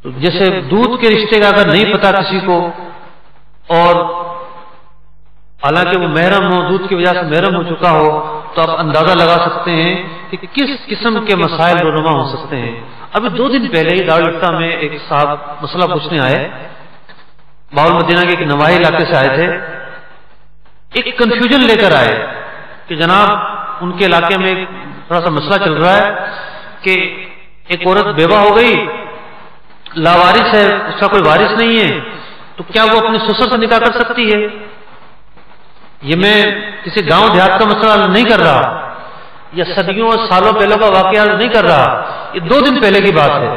تو جیسے دودھ کے رشتے کا اگر نہیں پتا کسی کو، اور حالانکہ وہ محرم ہو، دودھ کی وجہ سے محرم ہو چکا ہو، تو آپ اندازہ لگا سکتے ہیں کہ کس قسم کے مسائل رونما ہو سکتے ہیں۔ ابھی 2 دن پہلے ہی دارالفتہ میں ایک صاحب مسئلہ پوچھنے آئے، باول مدینہ کے ایک نواحی علاقے سے آئے تھے، ایک کنفیوژن لے کر آئے کہ جناب ان کے علاقے میں تھوڑا سا مسئلہ چل رہا ہے کہ ایک عورت بیوہ ہو گئی، لاوارث ہے، اس کا کوئی وارث نہیں ہے، تو کیا وہ اپنے سسر سے نکاح کر سکتی ہے؟ یہ میں کسی گاؤں دیہات کا مسئلہ نہیں کر رہا، یا صدیوں اور سالوں پہلے کا واقعہ نہیں کر رہا، یہ 2 دن پہلے کی بات ہے۔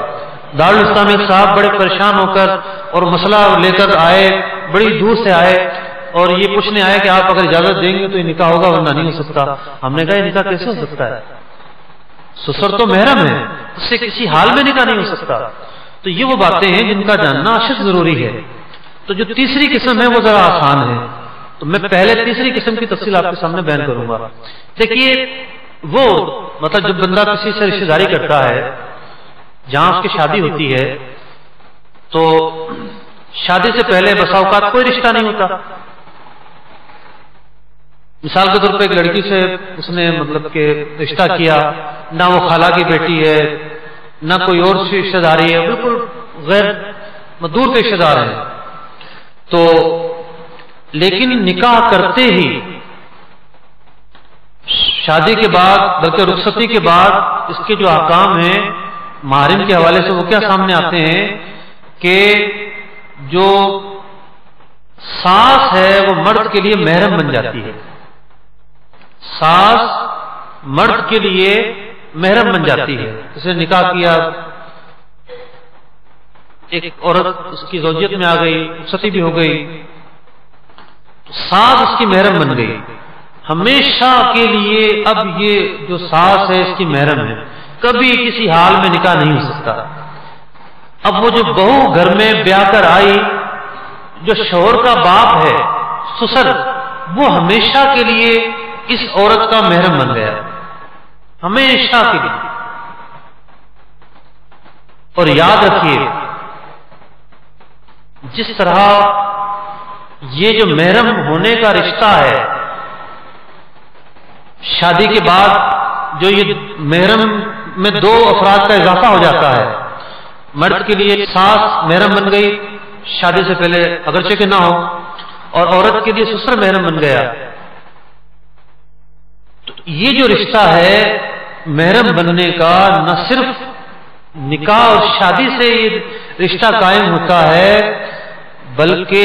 دارالاسلام میں صاحب بڑے پریشان ہو کر اور مسئلہ لے کر آئے، بڑی دور سے آئے، اور یہ پوچھنے آئے کہ آپ اگر اجازت دیں گے تو یہ نکاح ہوگا ورنہ نہیں ہو سکتا۔ ہم نے کہا یہ نکاح کیسے ہو سکتا ہے؟ سسر تو محرم ہے، اس سے کسی حال میں نکاح نہیں ہو سکتا۔ تو یہ وہ باتیں ہیں جن کا جاننا اشد ضروری ہے۔ تو جو تیسری قسم ہے وہ ذرا آسان ہے، تو میں پہلے تیسری قسم کی تفصیل آپ کے سامنے بیان کروں گا۔ دیکھیے، وہ مطلب جب بندہ کسی سے رشتہ داری کرتا ہے جہاں اس کی شادی ہوتی ہے، تو شادی سے پہلے بسا اوقات کوئی رشتہ نہیں ہوتا۔ مثال کے طور پہ ایک لڑکی سے اس نے مطلب کہ رشتہ کیا، نہ وہ خالہ کی بیٹی ہے، نہ کوئی اور رشتہ داری ہے، بالکل غیر دور کے رشتہ دار ہیں، تو لیکن نکاح کرتے ہی شادی کے بعد بلکہ رخصتی کے بعد اس کے جو احکام ہیں محارم کے حوالے سے وہ کیا سامنے آتے ہیں کہ جو ساس ہے وہ مرد کے لیے محرم بن جاتی ہے، ساس مرد کے لیے محرم بن جاتی ہے. اسے نکاح کیا، ایک عورت اس کی زوجیت میں آ گئی، رخصتی بھی ہو گئی، تو ساس اس کی محرم بن گئی ہمیشہ کے لیے. اب یہ جو ساس ہے اس کی محرم ہے، کبھی کسی حال میں نکاح نہیں ہو سکتا. اب وہ جو بہو گھر میں بیاہ کر آئی، جو شوہر کا باپ ہے سسر، وہ ہمیشہ کے لیے اس عورت کا محرم بن گیا، ہمیشہ کے لیے. اور یاد رکھیے جس طرح یہ جو محرم ہونے کا رشتہ ہے، شادی کے بعد جو یہ محرم میں دو افراد کا اضافہ ہو جاتا ہے، مرد کے لیے ساس محرم بن گئی شادی سے پہلے اگرچہ کہ نہ ہو، اور عورت کے لیے سسر محرم بن گیا. تو یہ جو رشتہ ہے محرم بننے کا، نہ صرف نکاح اور شادی سے یہ رشتہ قائم ہوتا ہے، بلکہ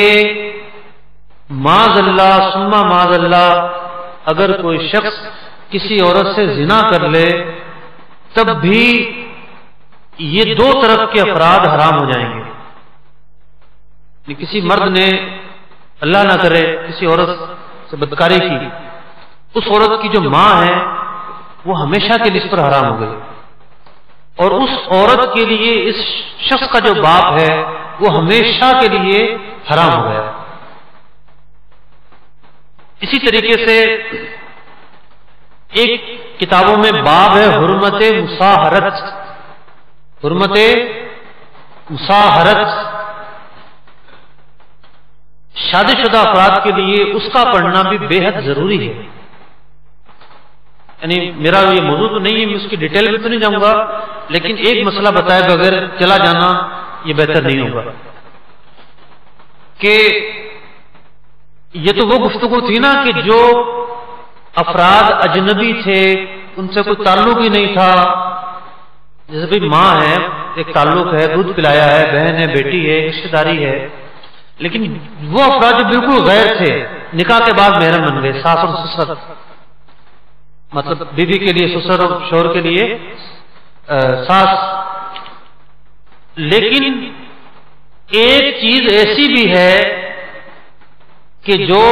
معاذ اللہ ثم معاذ اللہ اگر کوئی شخص کسی عورت سے زنا کر لے تب بھی یہ دو طرف کے افراد حرام ہو جائیں گے. کسی مرد نے اللہ نہ کرے کسی عورت سے بدکاری کی، اس عورت کی جو ماں ہے وہ ہمیشہ کے لیے اس پر حرام ہو گئی، اور اس عورت کے لیے اس شخص کا جو باپ ہے وہ ہمیشہ کے لیے حرام ہو گیا. اسی طریقے سے ایک کتابوں میں باب ہے حرمت مصاہرت. حرمت مصاہرت شادی شدہ افراد کے لیے اس کا پڑھنا بھی بے حد ضروری ہے. یعنی میرا یہ موضوع تو نہیں ہے، میں اس کی ڈیٹیل میں تو نہیں جاؤں گا، لیکن ایک مسئلہ بتائے بغیر چلا جانا یہ بہتر نہیں ہوگا کہ یہ تو وہ گفتگو تھی نا کہ جو افراد اجنبی تھے ان سے کوئی تعلق ہی نہیں تھا، جیسے بھی ماں ہے ایک تعلق ہے، دودھ پلایا ہے، بہن ہے، بیٹی ہے، رشتے داری ہے، لیکن وہ افراد جو بالکل غیر تھے نکاح کے بعد محرم بن گئے، ساس اور سسر، مطلب بیوی کے لیے سسر اور شوہر کے لیے ساس. لیکن ایک چیز ایسی بھی ہے کہ جو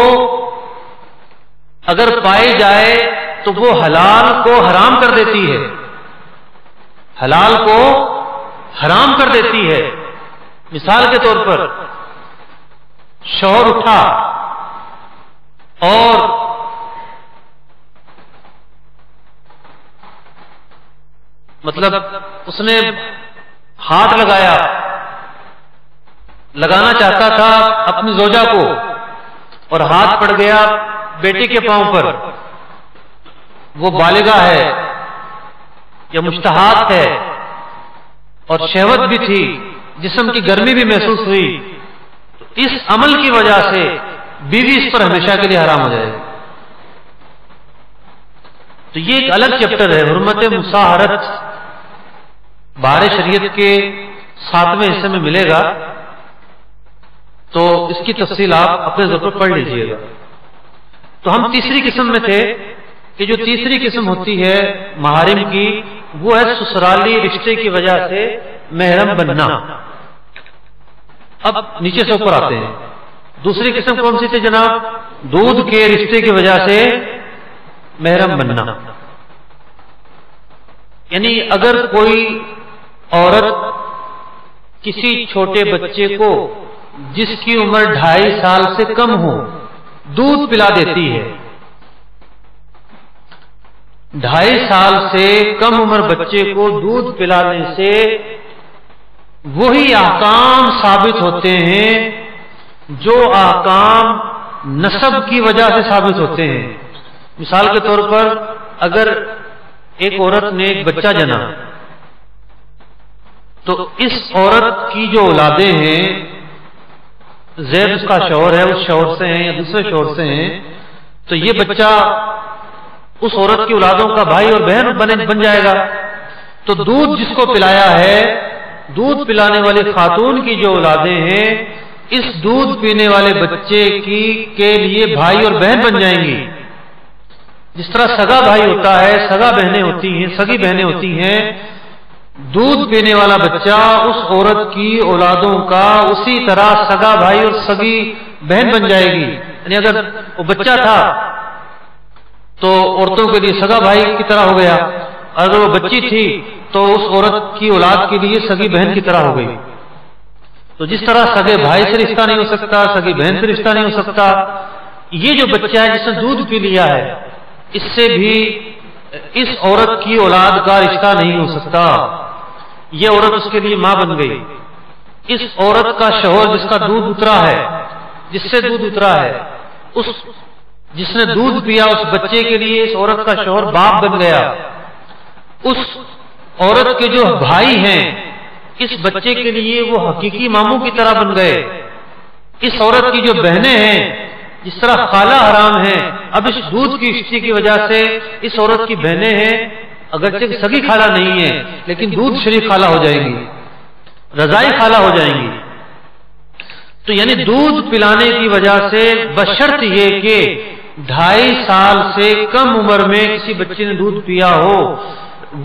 اگر پائی جائے تو وہ حلال کو حرام کر دیتی ہے، حلال کو حرام کر دیتی ہے. مثال کے طور پر شوہر اٹھا اور مطلب اس نے ہاتھ لگانا چاہتا تھا اپنی زوجہ کو، اور ہاتھ پڑ گیا بیٹی کے پاؤں پر، وہ بالغہ ہے یا مشتہات ہے اور شہوت بھی تھی، جسم کی گرمی بھی محسوس ہوئی، تو اس عمل کی وجہ سے بیوی اس پر ہمیشہ کے لیے حرام ہو جائے گی. تو یہ ایک الگ چیپٹر ہے حرمت مصاہرت، بہار شریعت کے 7ویں حصے میں ملے گا، تو اس کی تفصیل آپ اپنے ذوق پر پڑھ لیجئے گا. تو ہم تیسری قسم میں تھے کہ جو تیسری قسم ہوتی ہے محارم کی وہ ہے سسرالی رشتے کی وجہ سے محرم بننا. اب نیچے سے اوپر آتے ہیں. دوسری قسم کون سی تھی جناب؟ دودھ کے رشتے کی وجہ سے محرم بننا. یعنی اگر کوئی عورت کسی چھوٹے بچے کو جس کی عمر 2.5 سال سے کم ہو دودھ پلا دیتی ہے، 2.5 سال سے کم عمر بچے کو دودھ پلانے سے وہی احکام ثابت ہوتے ہیں جو احکام نسب کی وجہ سے ثابت ہوتے ہیں. مثال کے طور پر اگر ایک عورت نے ایک بچہ جنا تو اس عورت کی جو اولادیں ہیں، زید اس کا شوہر ہے، اس شوہر سے ہیں یا دوسرے شوہر سے ہیں، تو یہ بچہ اس عورت کی اولادوں کا بھائی اور بہن بن جائے گا. تو تو دودھ جس کو پلایا ہے، دودھ پلانے والی خاتون کی جو اولادیں ہیں، اس دودھ پینے والے بچے کے لیے بھائی اور بہن بن جائیں گی۔ جس طرح سگا بھائی ہوتا ہے، سگا بہنیں ہوتی ہیں، سگی بہنیں ہوتی ہیں، دودھ پینے والا بچہ اس عورت کی اولادوں کا اسی طرح سگا بھائی اور سگی بہن بن جائے گی۔ یعنی اگر وہ بچہ تھا تو عورتوں کے لیے سگا بھائی کی طرح ہو گیا، اگر وہ بچی تھی تو اس عورت کی اولاد کے لیے سگی بہن کی طرح ہو گئی۔ تو جس طرح سگے بھائی سے رشتہ نہیں ہو سکتا، سگی بہن سے رشتہ نہیں ہو سکتا، یہ جو بچہ ہے جس نے دودھ پی لیا ہے، اس سے بھی اس عورت کی اولاد کا رشتہ نہیں ہو سکتا۔ یہ عورت اس کے لیے ماں بن گئی۔ اس عورت کا شوہر جس کا دودھ اترا ہے، جس سے دودھ اترا ہے، جس نے دودھ پیا، اس بچے کے لیے اس عورت کا شوہر باپ بن گیا۔ اس عورت کے جو بھائی ہیں، اس بچے کے لیے وہ حقیقی ماموں کی طرح بن گئے۔ اس عورت کی جو بہنیں ہیں، جس طرح خالہ حرام ہیں، اب اس دودھ کی رشتے کی وجہ سے اس عورت کی بہنیں ہیں، اگرچہ سگی خالہ نہیں ہے لیکن دودھ شریک خالہ ہو جائیں گی، رضائی خالہ ہو جائیں گی۔ تو یعنی دودھ پلانے کی وجہ سے بشرط یہ کہ 2.5 سال سے کم عمر میں کسی بچے نے دودھ پیا ہو،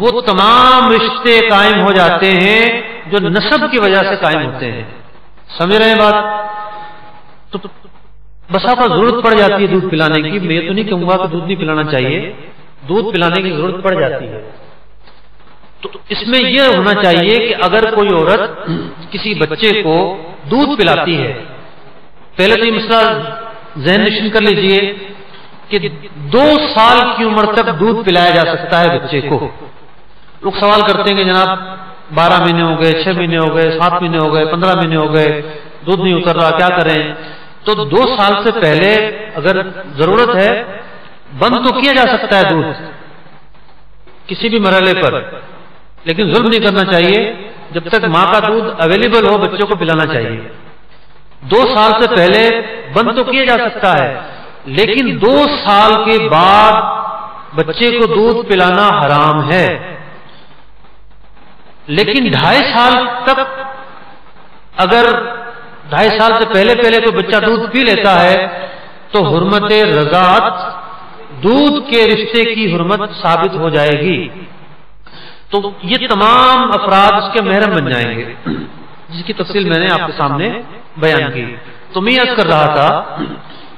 وہ تمام رشتے قائم ہو جاتے ہیں جو نسب کی وجہ سے قائم ہوتے ہیں۔ سمجھ رہے ہیں بات؟ تو بس آپ کو ضرورت پڑ جاتی ہے دودھ پلانے کی۔ میں تو نہیں کہوں گا کہ دودھ نہیں پلانا چاہیے، دودھ پلانے کی ضرورت پڑ جاتی ہے۔ تو اس میں یہ ہونا چاہیے کہ اگر کوئی عورت کسی بچے کو دودھ پلاتی ہے، پہلے تو یہ مسئلہ ذہن نشین کر لیجئے کہ 2 سال کی عمر تک دودھ پلایا جا سکتا ہے بچے کو۔ لوگ سوال کرتے ہیں کہ جناب 12 مہینے ہو گئے، 6 مہینے ہو گئے، 7 مہینے ہو گئے، 15 مہینے ہو گئے، دودھ نہیں اتر رہا، کیا کریں؟ تو 2 سال سے پہلے اگر ضرورت ہے بند تو کیا جا سکتا ہے دودھ کسی بھی مرحلے پر، لیکن ظلم نہیں کرنا چاہیے۔ جب تک ماں کا دودھ اویلیبل ہو بچوں کو پلانا چاہیے۔ 2 سال سے پہلے بند تو کیا جا سکتا ہے، لیکن 2 سال کے بعد بچے کو دودھ پلانا حرام ہے۔ لیکن 2.5 سال تک اگر 2.5 سال سے پہلے کوئی بچہ دودھ پی لیتا ہے تو حرمت رضاعت، دودھ کے رشتے کی حرمت ثابت ہو جائے گی۔ تو یہ تمام افراد اس کے محرم بن جائیں گے، جس کی تفصیل میں نے آپ کے سامنے بیان کی۔ تو میں عرض کر رہا تھا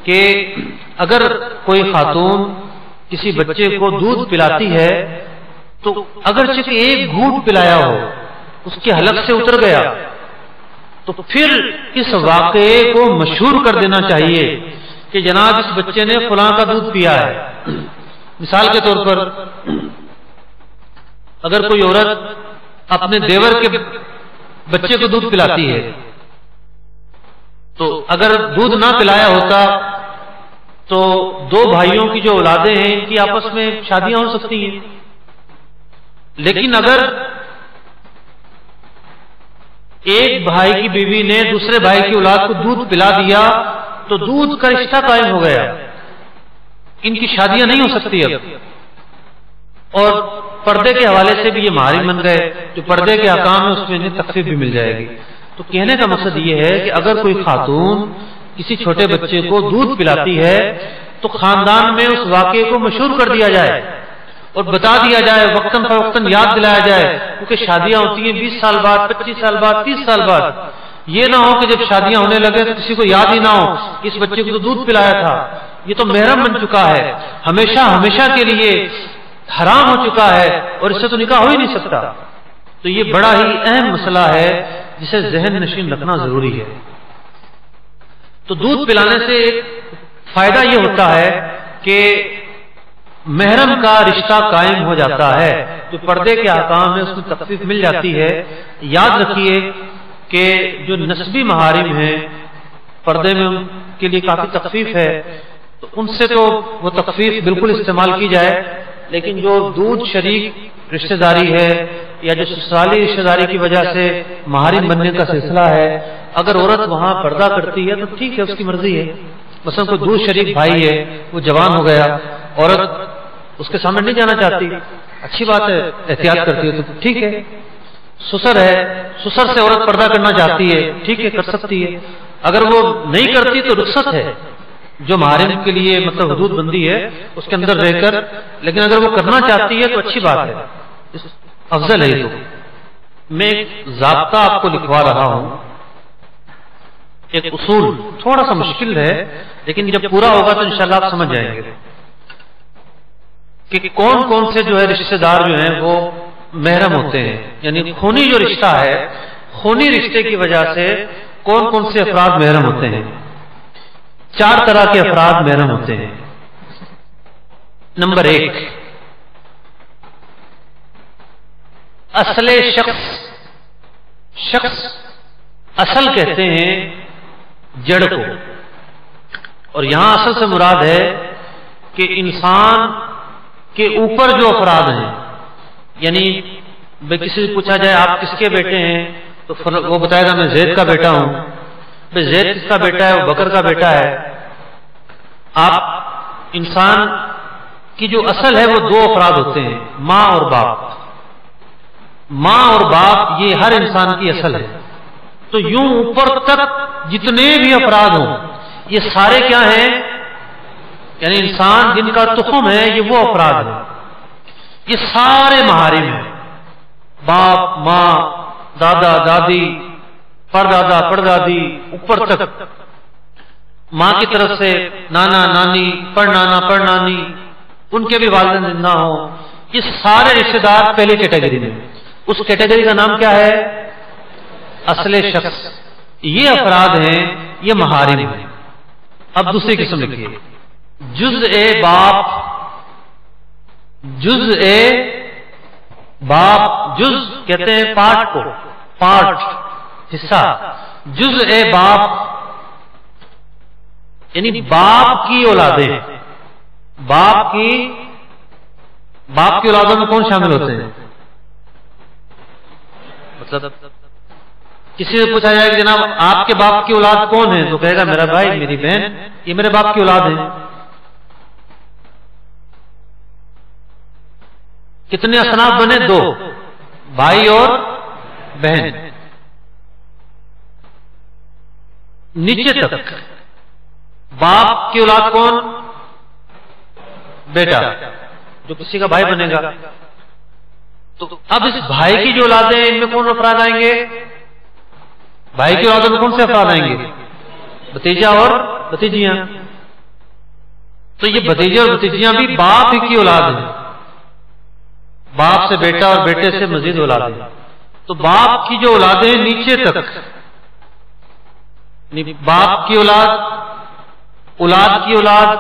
کہ اگر کوئی خاتون کسی بچے کو دودھ پلاتی ہے تو اگرچہ ایک گھونٹ پلایا ہو، اس کے حلق سے اتر گیا، تو پھر اس واقعے کو مشہور کر دینا چاہیے کہ جناب اس بچے نے فلاں کا دودھ پیا ہے۔ مثال کے طور پر اگر کوئی عورت اپنے دیور کے بچے کو دودھ پلاتی ہے تو اگر دودھ نہ پلایا ہوتا تو 2 بھائیوں کی جو اولادیں ہیں ان کی آپس میں شادیاں ہو سکتی ہیں، لیکن اگر ایک بھائی کی بیوی نے دوسرے بھائی کی اولاد کو دودھ پلا دیا تو دودھ کا رشتہ قائم ہو گیا، ان کی شادیاں نہیں ہو سکتی اب، اور پردے کے حوالے سے بھی یہ محارم بن گئے۔ جو پردے کے احکام ہے اس میں انہیں تخفیف بھی مل جائے گی۔ تو کہنے کا مقصد یہ ہے کہ اگر کوئی خاتون کسی چھوٹے بچے کو دودھ پلاتی ہے تو خاندان میں اس واقعے کو مشہور کر دیا جائے اور بتا دیا جائے، وقتاً فوقتاً یاد دلایا جائے، کیونکہ شادیاں ہوتی ہیں 20 سال بعد، 25 سال بعد، 30 سال بعد۔ یہ نہ ہو کہ جب شادیاں ہونے لگے تو کسی کو یاد ہی نہ ہو کہ اس بچے کو تو دودھ پلایا تھا، یہ تو محرم بن چکا ہے، ہمیشہ کے لیے حرام ہو چکا ہے اور اس سے تو نکاح ہو ہی نہیں سکتا۔ تو یہ بڑا ہی اہم مسئلہ ہے جسے ذہن نشین رکھنا ضروری ہے۔ تو دودھ پلانے سے ایک فائدہ یہ ہوتا ہے کہ محرم کا رشتہ قائم ہو جاتا ہے، جو پردے کے احکام میں اس میں تخفیف مل جاتی ہے۔ یاد رکھیے کہ جو نسبی محارم ہیں پردے میں ان کے لیے کافی تخفیف ہے، تو ان سے تو وہ تخفیف بالکل استعمال کی جائے، لیکن جو دودھ شریک رشتہ داری ہے یا جو سسرالی رشتہ داری کی وجہ سے محارم بننے کا سلسلہ ہے، اگر عورت وہاں پردہ کرتی ہے تو ٹھیک ہے، اس کی مرضی ہے۔ مثلا کوئی دودھ شریک بھائی ہے، وہ جوان ہو گیا، عورت اس کے سامنے نہیں جانا چاہتی اچھی بات ہے، احتیاط کرتی ہے تو ٹھیک ہے. سسر ہے، سسر سے عورت پردہ کرنا چاہتی ہے، ٹھیک ہے، کر سکتی ہے. اگر وہ نہیں کرتی تو رخصت ہے، جو محارم کے لیے مطلب حدود بندی ہے اس کے اندر رہ کر. لیکن اگر وہ کرنا چاہتی ہے تو اچھی بات ہے، افضل ہے. تو میں ایک ضابطہ آپ کو لکھوا رہا ہوں، ایک اصول، تھوڑا سا مشکل ہے لیکن جب پورا ہوگا تو انشاءاللہ آپ سمجھ جائیں گے کہ کون کون سے جو ہے رشتہ دار جو ہیں وہ محرم ہوتے ہیں. یعنی خونی جو رشتہ ہے، خونی رشتے کی وجہ سے کون کون سے افراد محرم ہوتے ہیں. 4 طرح کے افراد محرم ہوتے ہیں. نمبر 1، اصل شخص اصل کہتے ہیں جڑ کو، اور یہاں اصل سے مراد ہے کہ انسان کے اوپر جو افراد ہیں. یعنی کسی سے پوچھا جائے آپ کس کے بیٹے ہیں تو وہ بتائے گا میں زید کا بیٹا ہوں. زید کس کا بیٹا ہے؟ وہ بکر کا بیٹا ہے. آپ انسان کی جو اصل ہے وہ 2 افراد ہوتے ہیں، ماں اور باپ. ماں اور باپ یہ ہر انسان کی اصل ہے. تو یوں اوپر تک جتنے بھی افراد ہوں یہ سارے کیا ہیں؟ یعنی انسان جن کا تخم ہے یہ وہ افراد ہیں، یہ سارے محارم ہیں. باپ، ماں، دادا، دادی، پردادا، پردادی، اوپر تک. ماں کی طرف سے نانا، نانی، پڑنانا، پڑنانی، ان کے بھی والدین زندہ ہوں. یہ سارے رشتے دار پہلی کیٹیگری میں. اس کیٹیگری کا نام کیا ہے؟ اصل شخص. یہ افراد ہیں، یہ محارم ہیں. اب دوسری قسم لکھیے، جزء باپ. جزء باپ، جز کہتے ہیں پارٹ کو، پارٹ، حصہ. جزء باپ یعنی باپ کی اولادیں. باپ کی اولادوں میں کون شامل ہوتے ہیں؟ مطلب کسی سے پوچھا جائے کہ جناب آپ کے باپ کی اولاد کون ہے تو کہے گا میرا بھائی، میری بہن، یہ میرے باپ کی اولاد ہیں. کتنے اصناف بنے؟ 2، بھائی اور بہن. نیچے تک باپ کی اولاد کون؟ بیٹا، جو کسی کا بھائی بنے گا. تو اب اس بھائی کی جو اولادیں ان میں کون افراد آئیں گے؟ بھائی کی اولادوں میں کون سے افراد آئیں گے؟ بھتیجا اور بھتیجیاں. تو یہ بھتیجے اور بھتیجیاں بھی باپ ہی کی اولاد ہیں. باپ سے بیٹا اور بیٹے سے مزید اولادیں. تو باپ کی جو اولادیں نیچے تک، باپ کی اولاد، اولاد کی اولاد،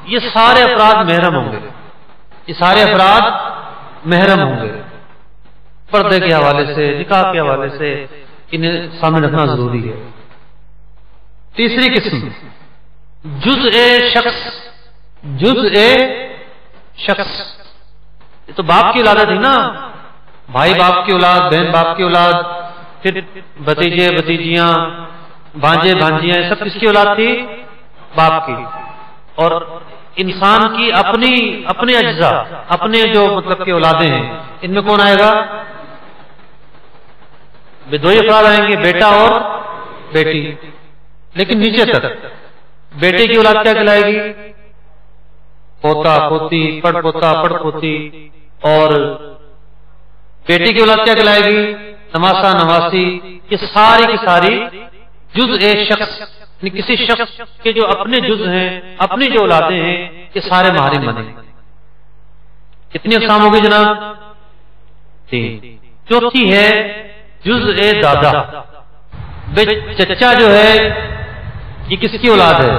یہ سارے افراد محرم ہوں گے. یہ سارے افراد محرم ہوں گے. پردے کے حوالے سے، نکاح کے حوالے سے انہیں سامنے رکھنا ضروری ہے. تیسری قسم، جزء شخص. جزء شخص، یہ تو باپ کی اولاد تھی نا، بھائی باپ کی اولاد، بہن باپ کی اولاد، پھر بھتیجے بھتیجیاں، بھانجے بھانجیاں، سب کس کی اولاد تھی؟ باپ کی. اور انسان کی اپنے اجزاء، اپنے جو مطلب کہ اولادیں ہیں، ان میں کون آئے گا؟ 2 افراد آئیں گے، بیٹا اور بیٹی. لیکن نیچے تک بیٹے کی اولاد کیا کہلائے گی؟ پوتا پوتی، پڑ پوتا پڑ پوتی. اور بیٹی کی اولاد کیا کہلائے گی؟ نواسا نواسی. یہ ساری کی ساری جزء شخص، کسی شخص کے جو اپنے جز ہیں، اپنی جو اولادیں ہیں، یہ سارے محارم بنے. کتنی اقسام ہوگی جناب؟ 3. چوتھی ہے جزء دادا. چچا جو ہے یہ کس کی اولاد ہے؟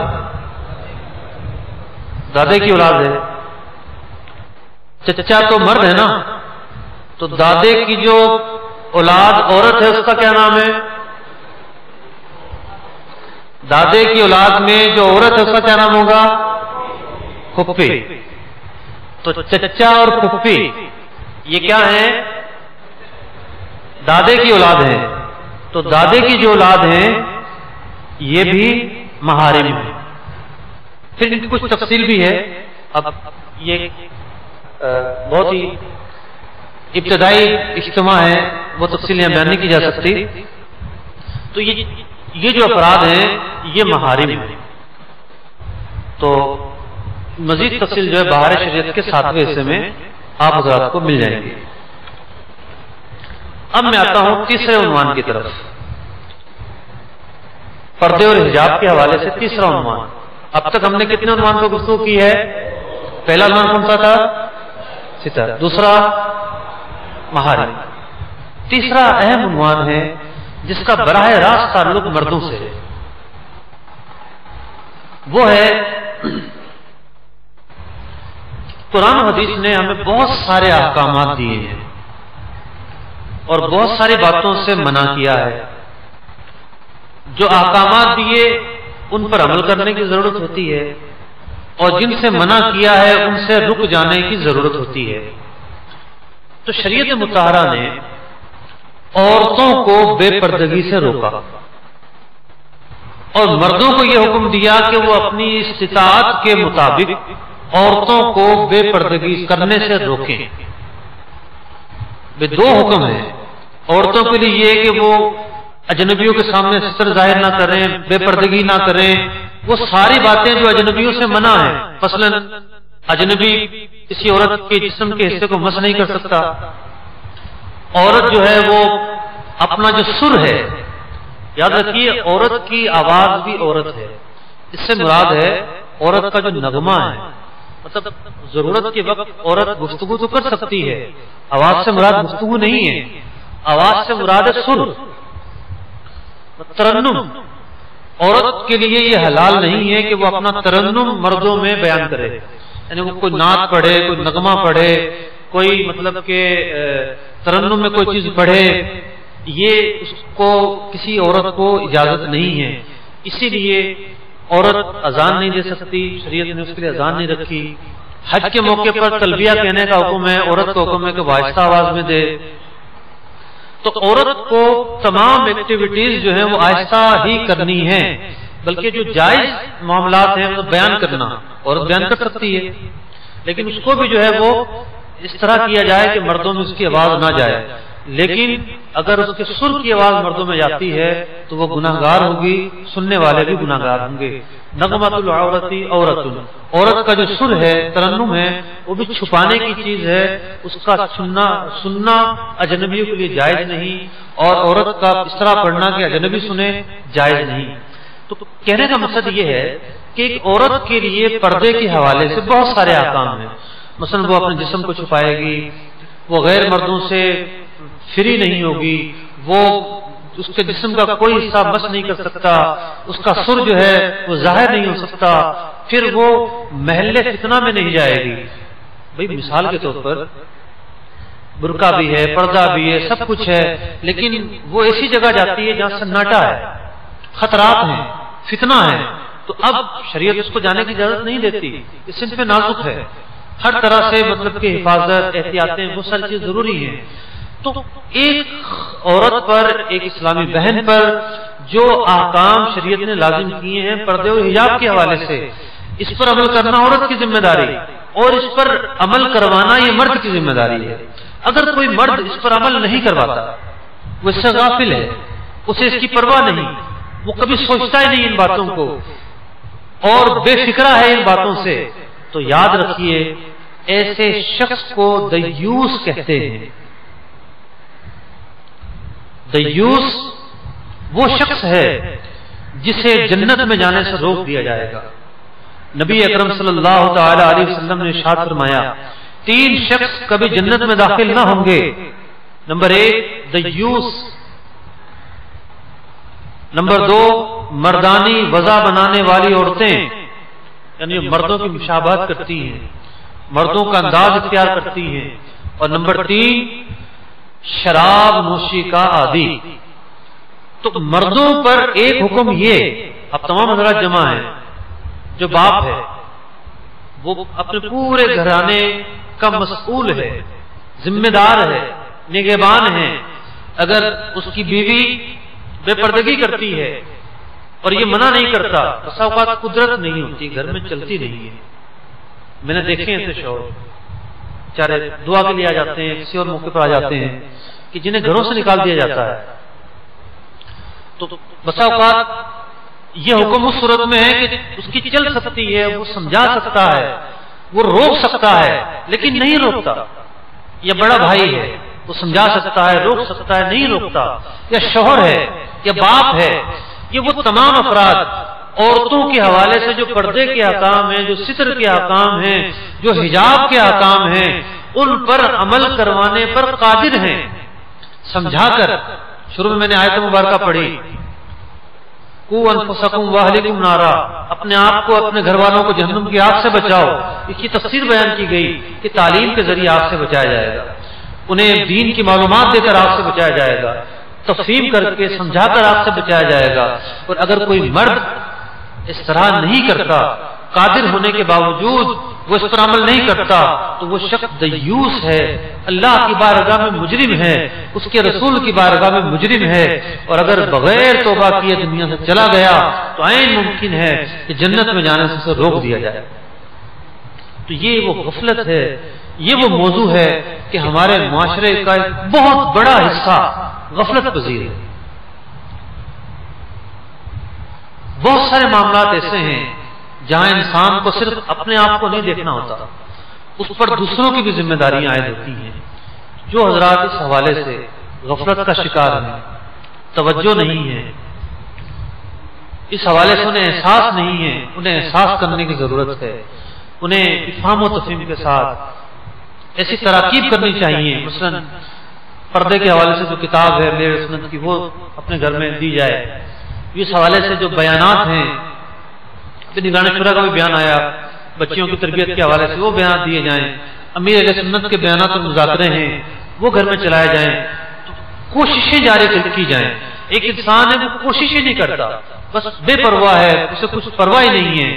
دادے کی اولاد ہے. چچا تو مرد ہے نا، تو دادے کی جو اولاد عورت ہے اس کا کیا نام ہے؟ دادے کی اولاد میں جو عورت ہے اس کا کیا نام ہوگا؟ پھپھی. تو چچا اور پھپھی یہ کیا ہیں؟ دادے کی اولاد ہیں. تو دادے کی جو اولاد ہیں یہ بھی محارم ہیں. پھر ان کی کچھ تفصیل بھی ہے. اب یہ بہت ہی ابتدائی اجتماع ہے، وہ تفصیلیاں بیان نہیں کی جا سکتی. تو یہ جو افراد ہیں یہ محارم ہیں. تو مزید تفصیل جو ہے بہار شریعت کے 7ویں حصے میں آپ حضرات کو مل جائیں گے. اب میں آتا ہوں تیسرے عنوان کی طرف، پردے اور حجاب کے حوالے سے تیسرا عنوان. اب تک ہم نے کتنے عنوان پر گفتگو کی ہے؟ پہلا عنوان کون سا تھا؟ ستر. دوسرا محارم. تیسرا اہم عنوان ہے جس کا براہ راست تعلق مردوں سے ہے، وہ ہے قرآن و حدیث نے ہمیں بہت سارے احکامات دیے ہیں اور بہت ساری باتوں سے منع کیا ہے. جو احکامات دیے ان پر عمل کرنے کی ضرورت ہوتی ہے اور جن سے منع کیا ہے ان سے رک جانے کی ضرورت ہوتی ہے. تو شریعت مطہرہ نے عورتوں کو بے پردگی سے روکا اور مردوں کو یہ حکم دیا کہ وہ اپنی استطاعت کے مطابق عورتوں کو بے پردگی کرنے سے روکیں. دو حکم ہیں. عورتوں کے لیے یہ کہ وہ اجنبیوں کے سامنے ستر ظاہر نہ کریں، بے پردگی نہ کریں، وہ ساری باتیں جو اجنبیوں سے منع ہیں. مثلا اجنبی کسی عورت کے جسم کے حصے کو مس نہیں کر سکتا. عورت جو ہے وہ اپنا جو سر ہے، یاد رکھیے عورت کی آواز بھی عورت ہے. اس سے مراد ہے عورت کا جو نغمہ ہے، مطلب ضرورت کے وقت عورت گفتگو تو کر سکتی ہے. آواز سے مراد گفتگو نہیں ہے، آواز سے مراد ہے سر، ترنم. عورت کے لیے یہ حلال نہیں ہے کہ وہ اپنا ترنم مردوں میں بیان کرے، یعنی وہ کوئی نعت پڑھے، کوئی نغمہ پڑھے، کوئی مطلب کہ ترنم میں کوئی چیز پڑھے. یہ اس کو کسی عورت کو اجازت نہیں ہے. اسی لیے عورت اذان نہیں دے سکتی، شریعت نے اس کے لیے اذان نہیں رکھی. حج کے موقع پر تلبیہ کہنے کا حکم ہے، عورت کا حکم ہے کہ وہ آہستہ آواز میں دے. تو عورت کو تمام ایکٹیویٹیز جو ہیں وہ آہستہ ہی کرنی ہیں، بلکہ جو جائز معاملات ہیں وہ بیان کرنا عورت بیان کر سکتی ہے، لیکن اس کو بھی جو ہے وہ اس طرح کیا جائے کہ مردوں میں اس کی آواز نہ جائے. لیکن اگر اس کے سر کی آواز مردوں میں جاتی ہے تو وہ گناہگار ہوگی، سننے والے بھی گناہگار ہوں گے. نغمۃ العورت عورت، عورت کا جو سر ہے، ترنم ہے، وہ بھی چھپانے کی چیز ہے. اس کا سننا اجنبیوں کے لیے جائز نہیں، اور عورت کا اس طرح پڑھنا کہ اجنبی سنے جائز نہیں. تو کہنے کا مقصد یہ ہے کہ ایک عورت کے لیے پردے کے حوالے سے بہت سارے احکام ہیں. مثلا وہ اپنے جسم کو چھپائے گی، وہ غیر مردوں سے فری نہیں ہوگی، وہ اس کے جسم کا کوئی حصہ مس نہیں کر سکتا، اس کا سر جو ہے وہ ظاہر نہیں ہو سکتا، پھر وہ محل فتنہ میں نہیں جائے گی. بھئی مثال کے طور پر برقع بھی ہے، پردہ بھی ہے، سب کچھ ہے، لیکن وہ ایسی جگہ جاتی ہے جہاں سناٹا ہے، خطرات ہیں، فتنہ ہے. تو اب شریعت اس کو جانے کی اجازت نہیں دیتی. اس صنف پہ نازک ہے، ہر طرح سے مطلب کہ حفاظت، احتیاطیں، وہ ساری چیز ضروری ہیں. تو ایک عورت پر، ایک اسلامی بہن پر جو احکام شریعت نے لازم کیے ہیں پردے و حجاب کے حوالے سے، اس پر عمل کرنا عورت کی ذمہ داری، اور اس پر عمل کروانا یہ مرد کی ذمہ داری ہے. اگر کوئی مرد اس پر عمل نہیں کرواتا، وہ اس سے غافل ہے، اسے اس کی پرواہ نہیں، وہ کبھی سوچتا ہی نہیں ان باتوں کو اور بے فکرہ ہے ان باتوں سے، تو یاد رکھیے ایسے شخص کو دیوس کہتے ہیں. دیوس وہ شخص ہے جسے جنت میں جانے سے روک دیا جائے گا. نبی اکرم صلی اللہ تعالی علیہ وسلم نے ارشاد فرمایا 3 شخص کبھی جنت میں داخل نہ ہوں گے. نمبر 1 دیوس، نمبر 2 مردانی وضع بنانے والی عورتیں، یعنی مردوں کی مشابہت کرتی ہیں، مردوں کا انداز اختیار کرتی ہیں، اور نمبر 3 شراب نوشی کا عادی. تو مردوں پر ایک حکم یہ، اب تمام حضرات جمع ہیں، جو باپ ہے وہ اپنے پورے گھرانے کا مسئول ہے، ذمہ دار ہے، نگہبان ہے. اگر اس کی بیوی بے پردگی کرتی ہے اور یہ منع نہیں کرتا، بسا اوقات قدرت نہیں ہوتی، گھر میں چلتی نہیں ہے. میں نے دیکھے ایسے شوہر بیچارے دعا کے لیے آ جاتے ہیں، کسی اور موقع پر آ جاتے ہیں کہ جنہیں گھروں سے نکال دیا جاتا ہے، تو بسا اوقات یہ حکم اس صورت میں ہے کہ اس کی چل سکتی ہے، وہ سمجھا سکتا ہے، وہ روک سکتا ہے، لیکن نہیں روکتا. یا بڑا بھائی ہے، وہ سمجھا سکتا ہے، روک سکتا ہے، نہیں روکتا. یا شوہر ہے یا باپ ہے، یہ وہ تمام افراد عورتوں کے حوالے سے جو پردے کے احکام ہیں، جو ستر کے احکام ہیں، جو حجاب کے احکام ہیں، ان پر عمل کروانے پر قادر ہیں. سمجھا کر شروع میں نے آیت مبارکہ پڑھی، قوا انفسکم واہلکم نارا، اپنے آپ کو اپنے گھر والوں کو جہنم کی آگ سے بچاؤ. اس کی تفسیر بیان کی گئی کہ تعلیم کے ذریعے آگ سے بچایا جائے گا، انہیں دین کی معلومات دے کر آگ سے بچایا جائے گا، تفہیم کر کے سمجھا کر آگ سے بچایا جائے گا. اور اگر کوئی مرد اس طرح نہیں کرتا، قادر ہونے کے باوجود وہ اس پر عمل نہیں کرتا، تو وہ شخص دیوس ہے، اللہ کی بارگاہ میں مجرم ہے، اس کے رسول کی بارگاہ میں مجرم ہے. اور اگر بغیر توبہ کیے دنیا سے چلا گیا تو عین ممکن ہے کہ جنت میں جانے سے اسے روک دیا جائے. تو یہ وہ غفلت ہے، یہ وہ موضوع ہے کہ ہمارے معاشرے کا ایک بہت بڑا حصہ غفلت پذیر ہے. بہت سارے معاملات ایسے ہیں جہاں انسان کو صرف اپنے آپ کو نہیں دیکھنا ہوتا، اس پر دوسروں کی بھی ذمہ داریاں عائد ہوتی ہیں. جو حضرات اس حوالے سے غفلت کا شکار ہیں، توجہ نہیں ہے، اس حوالے سے انہیں احساس نہیں ہے، انہیں احساس کرنے کی ضرورت ہے. انہیں افہام و تفہیم کے ساتھ ایسی تراکیب کرنی چاہیے. مثلا پردے کے حوالے سے جو کتاب ہے میرے سنت کی، وہ اپنے گھر میں دی جائے. اس حوالے سے جو بیانات ہیں، نگران شورا کا بھی بیان آیا بچیوں کی تربیت کے حوالے سے، وہ بیانات دیے جائیں. امیر اہل سنت کے بیانات اور مذاکرے ہیں، وہ گھر میں چلائے جائیں. تو کوششیں جاری کی جائیں. ایک انسان ہے وہ کوششیں نہیں کرتا، بس بے پرواہ ہے، اسے کچھ پرواہ ہی نہیں ہے،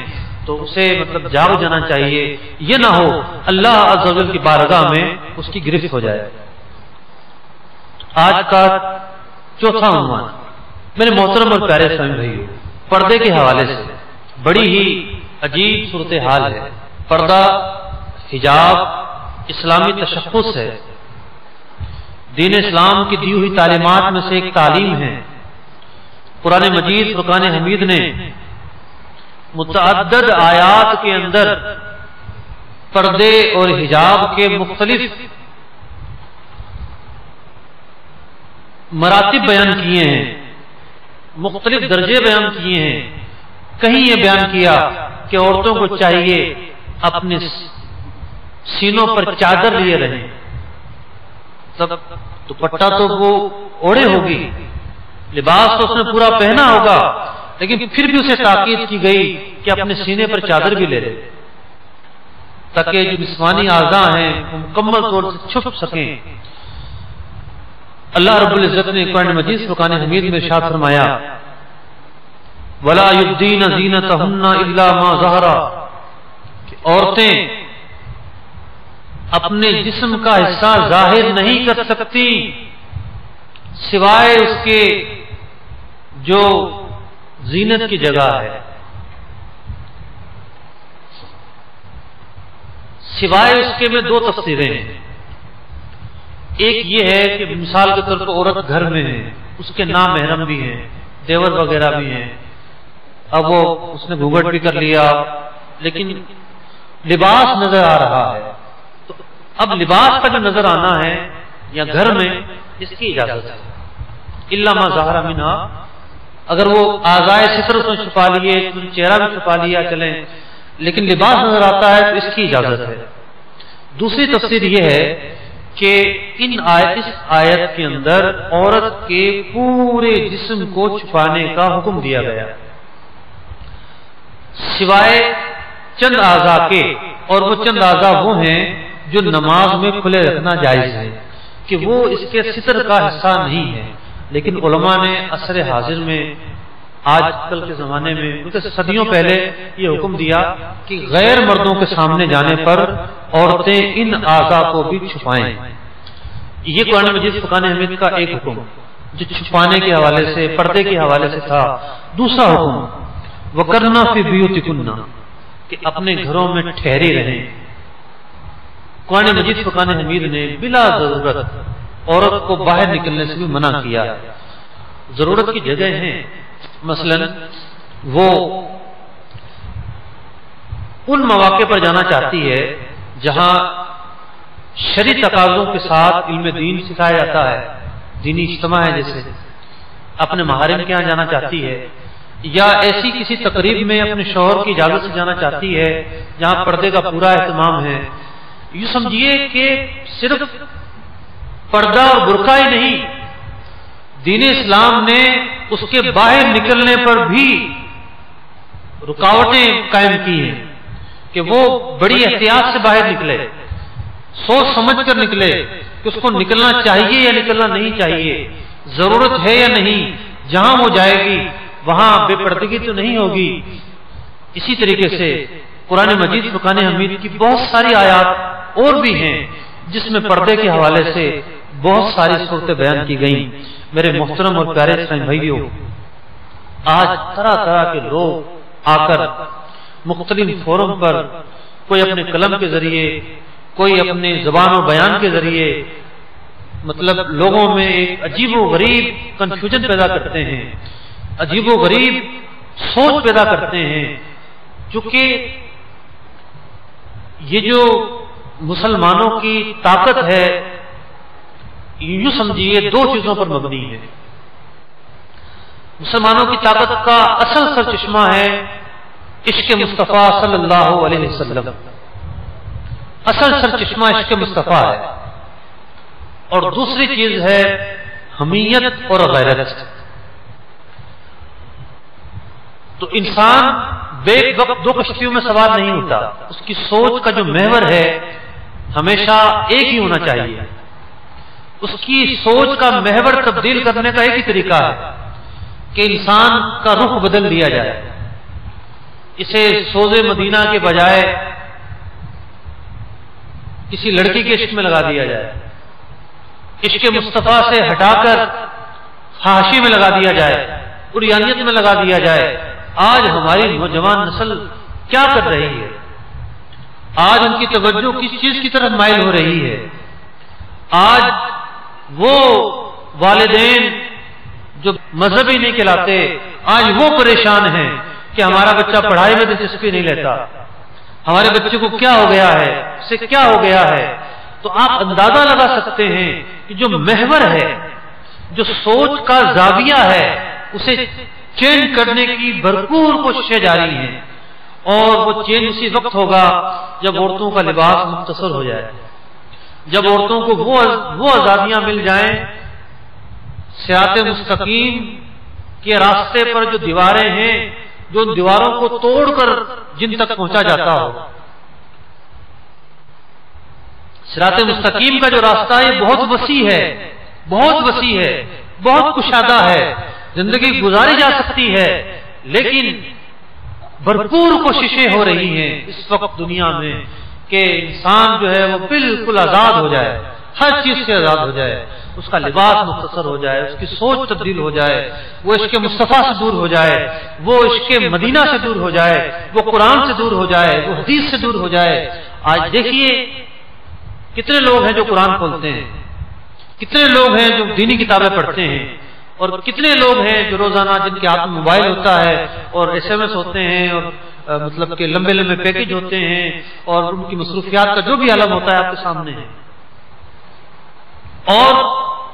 تو اسے مطلب جاگ جانا چاہیے. یہ نہ ہو اللہ عز و جل کی بارگاہ میں اس کی گرفت ہو جائے. آج کا چوتھا عنوان میرے محترم اور پیارے اسلامی بھائیو، پردے کے حوالے سے بڑی ہی عجیب صورتحال ہے. پردہ، حجاب اسلامی تشخص ہے، دین اسلام کی دی ہوئی تعلیمات میں سے ایک تعلیم ہے. قرآن مجید فرقان حمید نے متعدد آیات کے اندر پردے اور حجاب کے مختلف مراتب بیان کیے ہیں، مختلف درجے بیان کیے ہیں. کہیں یہ بیان کیا کہ عورتوں کو چاہیے اپنے سینوں پر چادر لیے رہیں، تب دوپٹہ تو وہ اوڑھے ہوگی، لباس تو اس نے پورا پہنا ہوگا، لیکن پھر بھی اسے تاکید کی گئی کہ اپنے سینے پر چادر بھی لے لے، تاکہ جو جسمانی اعضاء ہیں وہ مکمل طور سے چھپ سکیں. اللہ رب العزت نے قرآن مجید فرقان حمید میں ارشاد فرمایا، وَلَا يُبْدِينَ زِينَتَهُنَّ إِلَّا مَا ظَهَرَ، کہ عورتیں اپنے جسم کا حصہ ظاہر نہیں کر سکتی سوائے اس کے جو زینت کی جگہ ہے، سوائے اس کے میں دو تفسیریں ہیں. ایک یہ ہے کہ مثال کے طور پر عورت گھر میں ہے، اس کے نام محرم بھی ہیں، دیور وغیرہ بھی ہیں، اب وہ اس نے گھونگھٹ بھی کر لیا لیکن لباس نظر آ رہا ہے، تو اب لباس کا جو نظر آنا ہے یا گھر میں، اس کی اجازت ہے. الا ما ظاہر منہا، اگر وہ اعضائے ستر اس نے چھپا لیے، چہرہ بھی چھپا لیا چلیں، لیکن لباس نظر آتا ہے تو اس کی اجازت ہے. دوسری تفسیر یہ ہے کہ اس آیت کے اندر عورت کے پورے جسم کو چھپانے کا حکم دیا گیا سوائے چند اعضاء کے، اور وہ چند اعضاء وہ ہیں جو نماز میں کھلے رکھنا جائز ہے، کہ وہ اس کے ستر کا حصہ نہیں ہے. لیکن علماء نے عصر حاضر میں، آج کل کے زمانے میں، کیونکہ صدیوں پہلے یہ حکم دیا کہ غیر مردوں کے سامنے جانے پر عورتیں ان اعضاء کو بھی چھپائیں. یہ قرآن مجید فرقان حمید کا ایک حکم جو چھپانے کے حوالے سے، پردے کے حوالے سے تھا. دوسرا حکم وَقَرْنَا فِي بُيُوتِكُنَّ، کہ اپنے گھروں میں ٹھہری رہیں. قرآن مجید فرقان حمید نے بلا ضرورت عورت کو باہر نکلنے سے بھی منع کیا۔ ضرورت کی جگہ ہیں، مثلا وہ ان مواقع پر جانا چاہتی ہے جہاں شرعی تقاضوں کے ساتھ علم دین سکھایا جاتا ہے، دینی اجتماع ہے، جیسے اپنے محارم کے یہاں جانا چاہتی ہے، یا ایسی کسی تقریب میں اپنے شوہر کی اجازت سے جانا چاہتی ہے جہاں پردے کا پورا اہتمام ہے۔ یوں سمجھیے کہ صرف پردہ اور برقع ہی نہیں، دین اسلام نے اس کے باہر نکلنے پر بھی رکاوٹیں قائم کی ہیں کہ وہ بڑی احتیاط سے باہر نکلے، سوچ سمجھ کر نکلے کہ اس کو نکلنا چاہیے یا نکلنا نہیں چاہیے، ضرورت ہے یا نہیں، جہاں وہ جائے گی وہاں بے پردگی تو نہیں ہوگی۔ اسی طریقے سے قرآن مجید فرقان حمید کی بہت ساری آیات اور بھی ہیں جس میں پردے کے حوالے سے بہت ساری صورتیں بیان کی گئیں۔ میرے محترم اور پیارے اسلامی بھائیوں، آج طرح طرح کے لوگ آ کر مختلف فورم پر کوئی اپنے قلم کے ذریعے، کوئی اپنے زبان و بیان کے ذریعے مطلب لوگوں میں ایک عجیب و غریب کنفیوژن پیدا کرتے ہیں، عجیب و غریب سوچ پیدا کرتے ہیں، چونکہ یہ جو مسلمانوں کی طاقت ہے یوں سمجھیے دو چیزوں پر مبنی ہے۔ مسلمانوں کی طاقت کا اصل سر چشمہ ہے عشق مصطفیٰ صلی اللہ علیہ وسلم، اصل سر چشمہ عشق مصطفیٰ ہے، اور دوسری چیز ہے حمیت اور غیرت۔ تو انسان بیک وقت دو کشتیوں میں سوار نہیں ہوتا، اس کی سوچ کا جو محور ہے ہمیشہ ایک ہی ہونا چاہیے۔ اس کی سوچ کا محور تبدیل کرنے کا ایک ہی طریقہ ہے کہ انسان کا رخ بدل دیا جائے، اسے سوز مدینہ کے بجائے کسی لڑکی کے عشق میں لگا دیا جائے، عشق مصطفیٰ سے ہٹا کر فحاشی میں لگا دیا جائے، عریانیت میں لگا دیا جائے۔ آج ہماری نوجوان نسل کیا کر رہی ہے؟ آج ان کی توجہ کس چیز کی طرف مائل ہو رہی ہے؟ آج وہ والدین جو مذہبی نہیں کہلاتے آج وہ پریشان ہیں کہ ہمارا بچہ پڑھائی میں دلچسپی نہیں لیتا، ہمارے بچے کو کیا ہو گیا ہے، اسے کیا ہو گیا ہے۔ تو آپ اندازہ لگا سکتے ہیں کہ جو محور ہے، جو سوچ کا زاویہ ہے، اسے چینج کرنے کی بھرپور کوششیں جاری ہیں، اور وہ چینج اسی وقت ہوگا جب عورتوں کا لباس مختصر ہو جائے، جب عورتوں کو وہ آزادیاں مل جائیں، صراط مستقیم کے راستے پر جو دیواریں ہیں، جو ان دیواروں کو توڑ کر جن تک پہنچا جاتا ہو۔ صراط مستقیم کا جو راستہ ہے بہت وسیع ہے، بہت وسیع ہے، بہت کشادہ ہے، زندگی گزاری جا سکتی ہے، لیکن بھرپور کوششیں ہو رہی ہیں اس وقت دنیا میں کہ انسان جو ہے وہ بالکل آزاد ہو جائے، ہر چیز سے آزاد ہو جائے، اس کا لباس مختصر ہو جائے، اس کی سوچ تبدیل ہو جائے، وہ عشق مصطفیٰ سے دور ہو جائے، وہ عشق مدینہ سے دور ہو جائے، وہ قرآن سے دور ہو جائے، وہ حدیث سے دور ہو جائے۔ آج دیکھیے کتنے لوگ ہیں جو قرآن کھولتے ہیں، کتنے لوگ ہیں جو دینی کتابیں پڑھتے ہیں، اور کتنے لوگ ہیں جو روزانہ جن کے ہاتھ میں موبائل ہوتا ہے اور SMS ہوتے ہیں، اور مطلب کہ لمبے لمبے پیکج ہوتے ہیں، اور ان کی مصروفیات کا جو بھی عالم ہوتا ہے آپ کے سامنے ہے۔ اور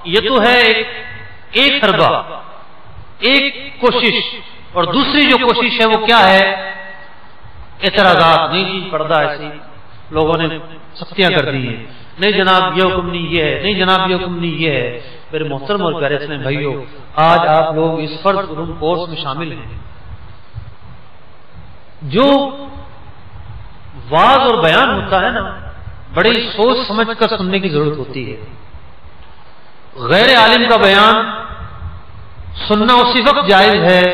یہ تو ہے ایک حربہ، ایک کوشش، اور دوسری جو کوشش ہے وہ کیا ہے؟ اعتراضات، نہیں جی پردہ ایسی لوگوں نے سختیاں کر دی ہیں، نہیں جناب یہ حکم نہیں یہ ہے، نہیں جناب یہ حکم نہیں یہ ہے۔ میرے محترم اور پیارے اسلامی بھائیوں، آج آپ لوگ اس فرض علوم کورس میں شامل ہیں۔ جو واعظ اور بیان ہوتا ہے نا، بڑی سوچ سمجھ کر سننے کی ضرورت ہوتی ہے۔ غیر عالم کا بیان سننا اسی وقت جائز ہے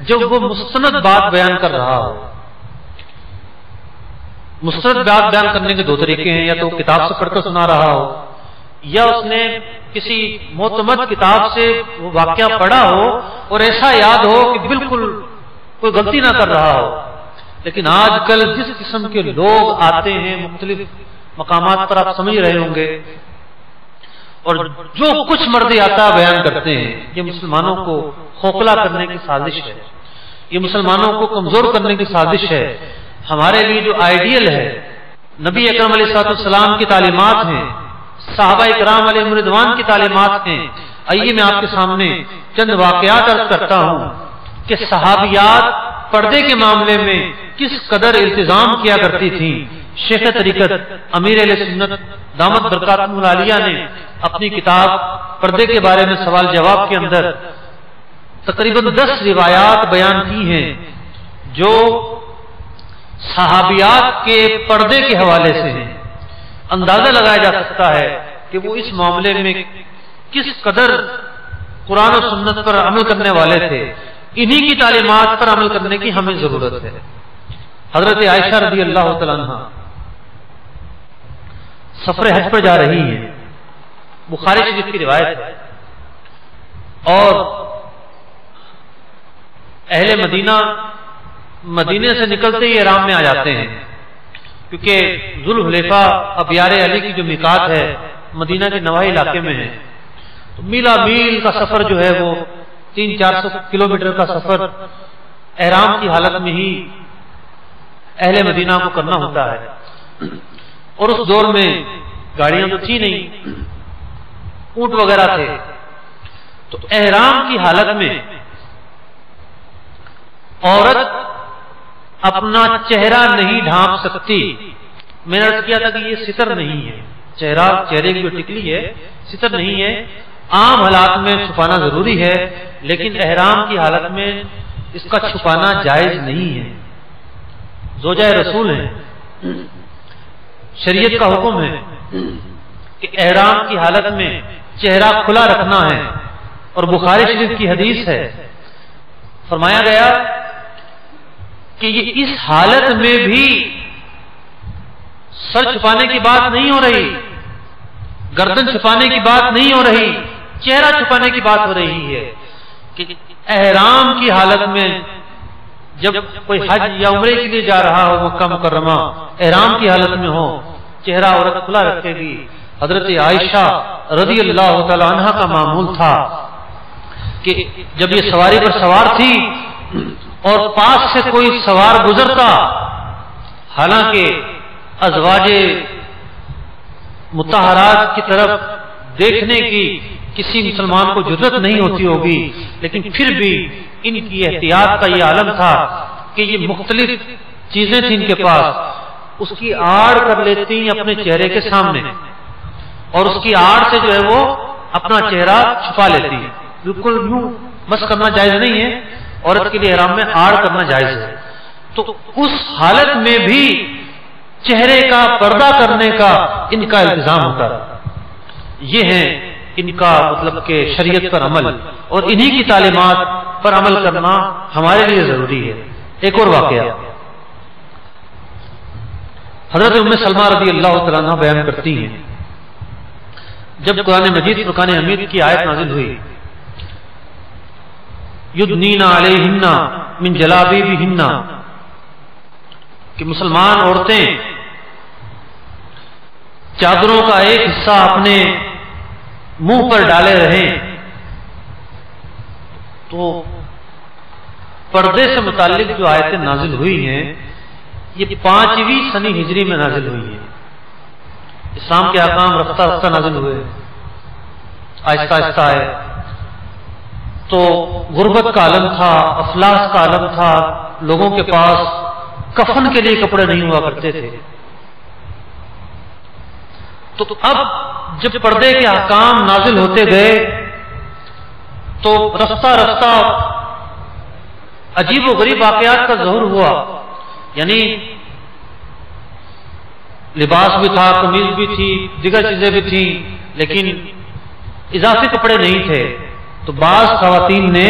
جب وہ مستند بات بیان کر رہا ہو۔ مستند بات بیان کرنے کے دو طریقے ہیں، یا تو کتاب سے پڑھ کر سنا رہا ہو، یا اس نے کسی معتمد کتاب سے وہ واقعہ پڑھا ہو اور ایسا یاد ہو کہ بالکل کوئی غلطی نہ کر رہا ہو۔ لیکن آج کل جس قسم کے لوگ آتے ہیں مختلف مقامات پر آپ سمجھ رہے ہوں گے، اور جو کچھ مرضی آتا بیان کرتے ہیں، یہ مسلمانوں کو کھوکھلا کرنے کی سازش ہے، یہ مسلمانوں کو کمزور کرنے کی سازش ہے۔ ہمارے لیے جو آئیڈیل ہے، نبی اکرم علیہ السلام کی تعلیمات ہیں، صحابہ کرام علیہم رضوان کی تعلیمات ہیں۔ آئیے میں آپ کے سامنے چند واقعات عرض کرتا ہوں کہ صحابیات پردے کے معاملے میں کس قدر التزام کیا کرتی تھیں۔ شیخ طریقت امیر اہل سنت دامت برکاتہم العالیہ نے اپنی کتاب پردے کے بارے میں سوال جواب کے اندر تقریباً 10 روایات بیان کی ہیں جو صحابیات کے پردے کے حوالے سے ہیں۔ اندازہ لگایا جا سکتا ہے کہ وہ اس معاملے میں کس قدر قرآن و سنت پر عمل کرنے والے تھے۔ انہی کی تعلیمات پر عمل کرنے کی ہمیں ضرورت ہے۔ حضرت عائشہ رضی اللہ تعالیٰ عنہ سفر حج پر جا رہی ہیں، بخاری شریف کی روایت ہے، اور اہل مدینے سے نکلتے ہی احرام میں آ جاتے ہیں، کیونکہ ذوالحلیفہ ابیار علی کی جو میقات ہے مدینہ کے نواحی علاقے میں ہے، تو میلا میل کا سفر جو ہے وہ 300-400 کلومیٹر کا سفر احرام کی حالت میں ہی اہل مدینہ کو کرنا ہوتا ہے۔ اور اس دور میں گاڑیاں تو تھی نہیں، اونٹ وغیرہ تھے، تو احرام کی حالت میں عورت اپنا چہرہ نہیں ڈھانپ سکتی۔ میں نے عرض کیا تھا کہ یہ ستر نہیں ہے، چہرے کی جو ٹکلی ہے ستر نہیں ہے، عام حالات میں چھپانا ضروری ہے، لیکن احرام کی حالت میں اس کا چھپانا جائز نہیں ہے۔ زوجہ رسول ہیں، شریعت کا حکم ہے کہ احرام کی حالت میں چہرہ کھلا رکھنا ہے، اور بخاری شریف کی حدیث ہے، فرمایا گیا کہ یہ اس حالت میں بھی سر چھپانے کی بات نہیں ہو رہی، گردن چھپانے کی بات نہیں ہو رہی، چہرہ چھپانے کی بات ہو رہی ہے کہ احرام کی حالت میں جب کوئی حج یا عمرے کے لیے جا رہا ہو مکہ مکرمہ، احرام کی حالت میں ہو، چہرہ عورت کھلا رکھے گی۔ حضرت عائشہ رضی اللہ تعالی عنہ کا معمول تھا کہ جب یہ سواری پر سوار تھی اور پاس سے کوئی سوار گزرتا، حالانکہ ازواج مطہرات کی طرف دیکھنے کی کسی مسلمان کو جرأت نہیں ہوتی ہوگی، لیکن پھر بھی ان کی احتیاط کا یہ عالم تھا کہ یہ مختلف چیزیں تھیں ان کے پاس، اس کی آڑ کر لیتی اپنے چہرے کے سامنے، اور اس کی آڑ سے جو ہے وہ اپنا چہرہ چھپا لیتی ہے۔ بالکل یوں بس کرنا جائز نہیں ہے، عورت کے لیے احرام میں آڑ کرنا جائز ہے۔ تو اس حالت میں بھی چہرے کا پردہ کرنے کا ان کا التزام ہوتا ہے۔ یہ ہے ان کا مطلب کہ شریعت پر عمل، اور انہی کی تعلیمات پر عمل کرنا ہمارے لیے ضروری ہے۔ ایک اور واقعہ حضرت ام سلمہ رضی اللہ تعالیٰ عنہ بیان کرتی ہیں، جب قرآن مجید فرقان حمید کی آیت نازل ہوئی، یدنین علیہن من جلابیبہن، کہ مسلمان عورتیں چادروں کا ایک حصہ اپنے منہ پر ڈالے رہیں، تو پردے سے متعلق جو آیتیں نازل ہوئی ہیں یہ 5ویں سنی ہجری میں نازل ہوئی ہیں۔ اسلام کے احکام رفتہ رفتہ نازل ہوئے، آہستہ آہستہ آئے، تو غربت کا عالم تھا، افلاس کا عالم تھا، لوگوں کے پاس کفن کے لیے کپڑے نہیں ہوا کرتے تھے۔ تو اب جب پردے کے احکام نازل ہوتے گئے تو رفتہ رفتہ عجیب و غریب واقعات کا ظہور ہوا، یعنی لباس بھی تھا، قمیض بھی تھی، دیگر چیزیں بھی تھیں، لیکن اضافی کپڑے نہیں تھے۔ تو بعض خواتین نے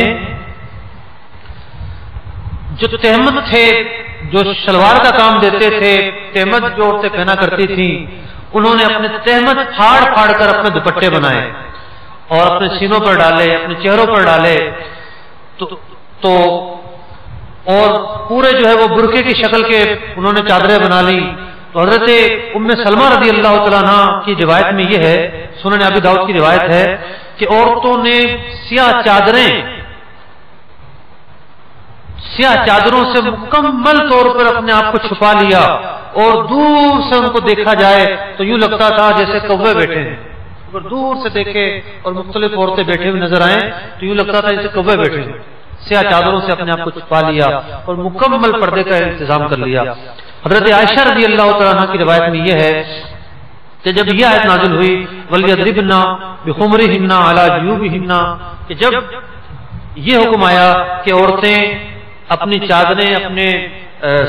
جو تہمت تھے، جو شلوار کا کام دیتے تھے، تہمت جو عورتیں پہنا کرتی تھیں، انہوں نے اپنے تہمت پھاڑ پھاڑ کر اپنے دوپٹے بنائے اور اپنے سینوں پر ڈالے، اپنے چہروں پر ڈالے، تو اور پورے جو ہے وہ برقعے کی شکل کے انہوں نے چادریں بنا لی، تو حضرت ام سلمہ رضی اللہ تعالیٰ عنہ کی روایت میں یہ ہے، سنن ابی داؤد کی روایت ہے کہ عورتوں نے سیاہ چادروں سے مکمل طور پر اپنے آپ کو چھپا لیا، اور دور سے ان کو دیکھا جائے تو یوں لگتا تھا جیسے کوے بیٹھے ہیں، اگر دور سے دیکھے اور مختلف عورتیں بیٹھے ہوئے نظر آئیں تو یوں لگتا تھا جیسے کوے بیٹھے ہیں، سیاہ چادروں سے اپنے آپ کو چھپا لیا اور مکمل پردے کا انتظام کر لیا۔ حضرت عائشہ رضی اللہ تعالیٰ عنہ کی روایت میں یہ ہے کہ جب یہ آیت نازل ہوئی وَلْيَضْرِبْنَ بِخُمُرِهِنَّ عَلَى جُيُوبِهِنَّ، کہ جب یہ حکم آیا کہ عورتیں اپنی چادریں اپنے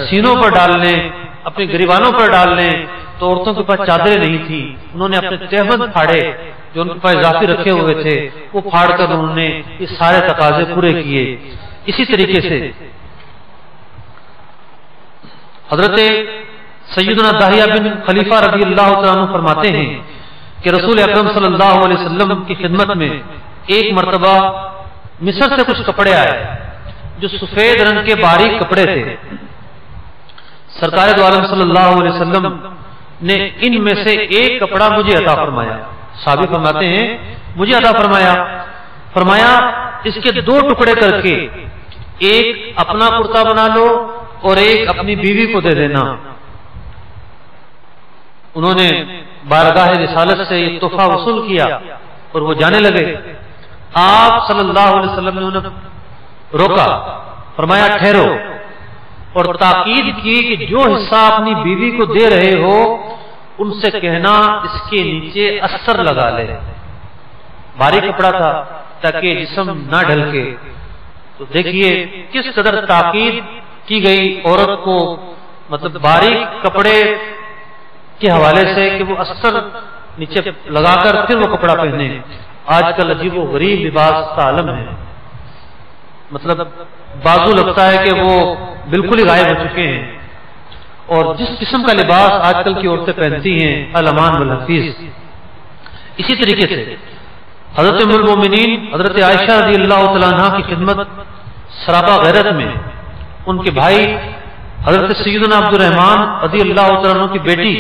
سینوں پر ڈال لیں، اپنے گریبانوں پر ڈال لیں، تو عورتوں کے پاس چادریں نہیں تھی، انہوں نے اپنے تہبند پھاڑے جو ان کے پاس اضافی رکھے ہوئے تھے وہ پھاڑ کر انہوں نے یہ سارے تقاضے پورے کیے۔ اسی طریقے سے حضرت سیدنا داہیہ بن خلیفہ رضی اللہ تعالیٰ عنہ فرماتے ہیں کہ رسول اکرم صلی اللہ علیہ وسلم کی خدمت میں ایک مرتبہ مصر سے کچھ کپڑے آئے جو سفید رنگ کے باریک کپڑے تھے۔ سرکار دو عالم صلی اللہ علیہ وسلم نے ان میں سے ایک کپڑا مجھے عطا فرمایا، صحابی فرماتے ہیں مجھے عطا فرمایا اس کے دو ٹکڑے کر کے ایک اپنا کرتا بنا لو اور ایک اپنی بیوی کو دے دینا۔ انہوں نے بارگاہ رسالت سے یہ تحفہ وصول کیا اور وہ جانے لگے۔ آپ صلی اللہ علیہ وسلم نے انہیں روکا، فرمایا ٹھہرو، اور تاکید کی کہ جو حصہ اپنی بیوی کو دے رہے ہو ان سے کہنا اس کے نیچے استر لگا لے۔ باریک کپڑا تھا تاکہ جسم نہ ڈھلکے، تو دیکھیے کس قدر تاکید کی گئی عورت کو، مطلب باریک کپڑے کے حوالے سے کہ وہ استر نیچے لگا کر پھر وہ کپڑا پہنے۔ آج کل عجیب و غریب لباس کا عالم ہے، مطلب بازو لگتا ہے کہ وہ بالکل ہی غائب ہو چکے ہیں، اور جس قسم کا لباس آج کل کی عورتیں پہنتی ہیں الامان والحفیظ۔ اسی طریقے سے حضرت ام المومنین حضرت عائشہ رضی اللہ تعالیٰ عنہ کی خدمت سرابہ غیرت میں ان کے بھائی حضرت سیدنا عبد الرحمن رضی اللہ تعالیٰ عنہ کی بیٹی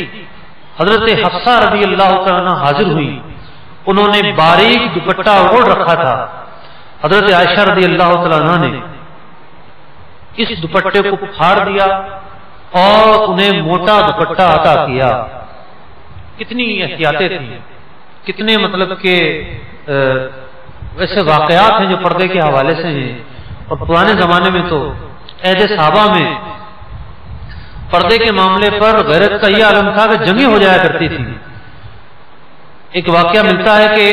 حضرت حفصہ رضی اللہ تعالیٰ عنہ حاضر ہوئی۔ انہوں نے باریک دوپٹہ اوڑھ رکھا تھا، حضرت عائشہ رضی اللہ تعالیٰ عنہ نے اس دوپٹے کو پھاڑ دیا اور انہیں موٹا دوپٹہ عطا کیا۔ کتنی احتیاطیں تھیں، کتنے مطلب کہ ویسے واقعات ہیں جو پردے کے حوالے سے ہیں، اور پرانے زمانے میں تو عہد صحابہ میں پردے کے معاملے پر غیرت کا یہ عالم تھا کہ جنگیں ہو جایا کرتی تھی۔ ایک واقعہ ملتا ہے کہ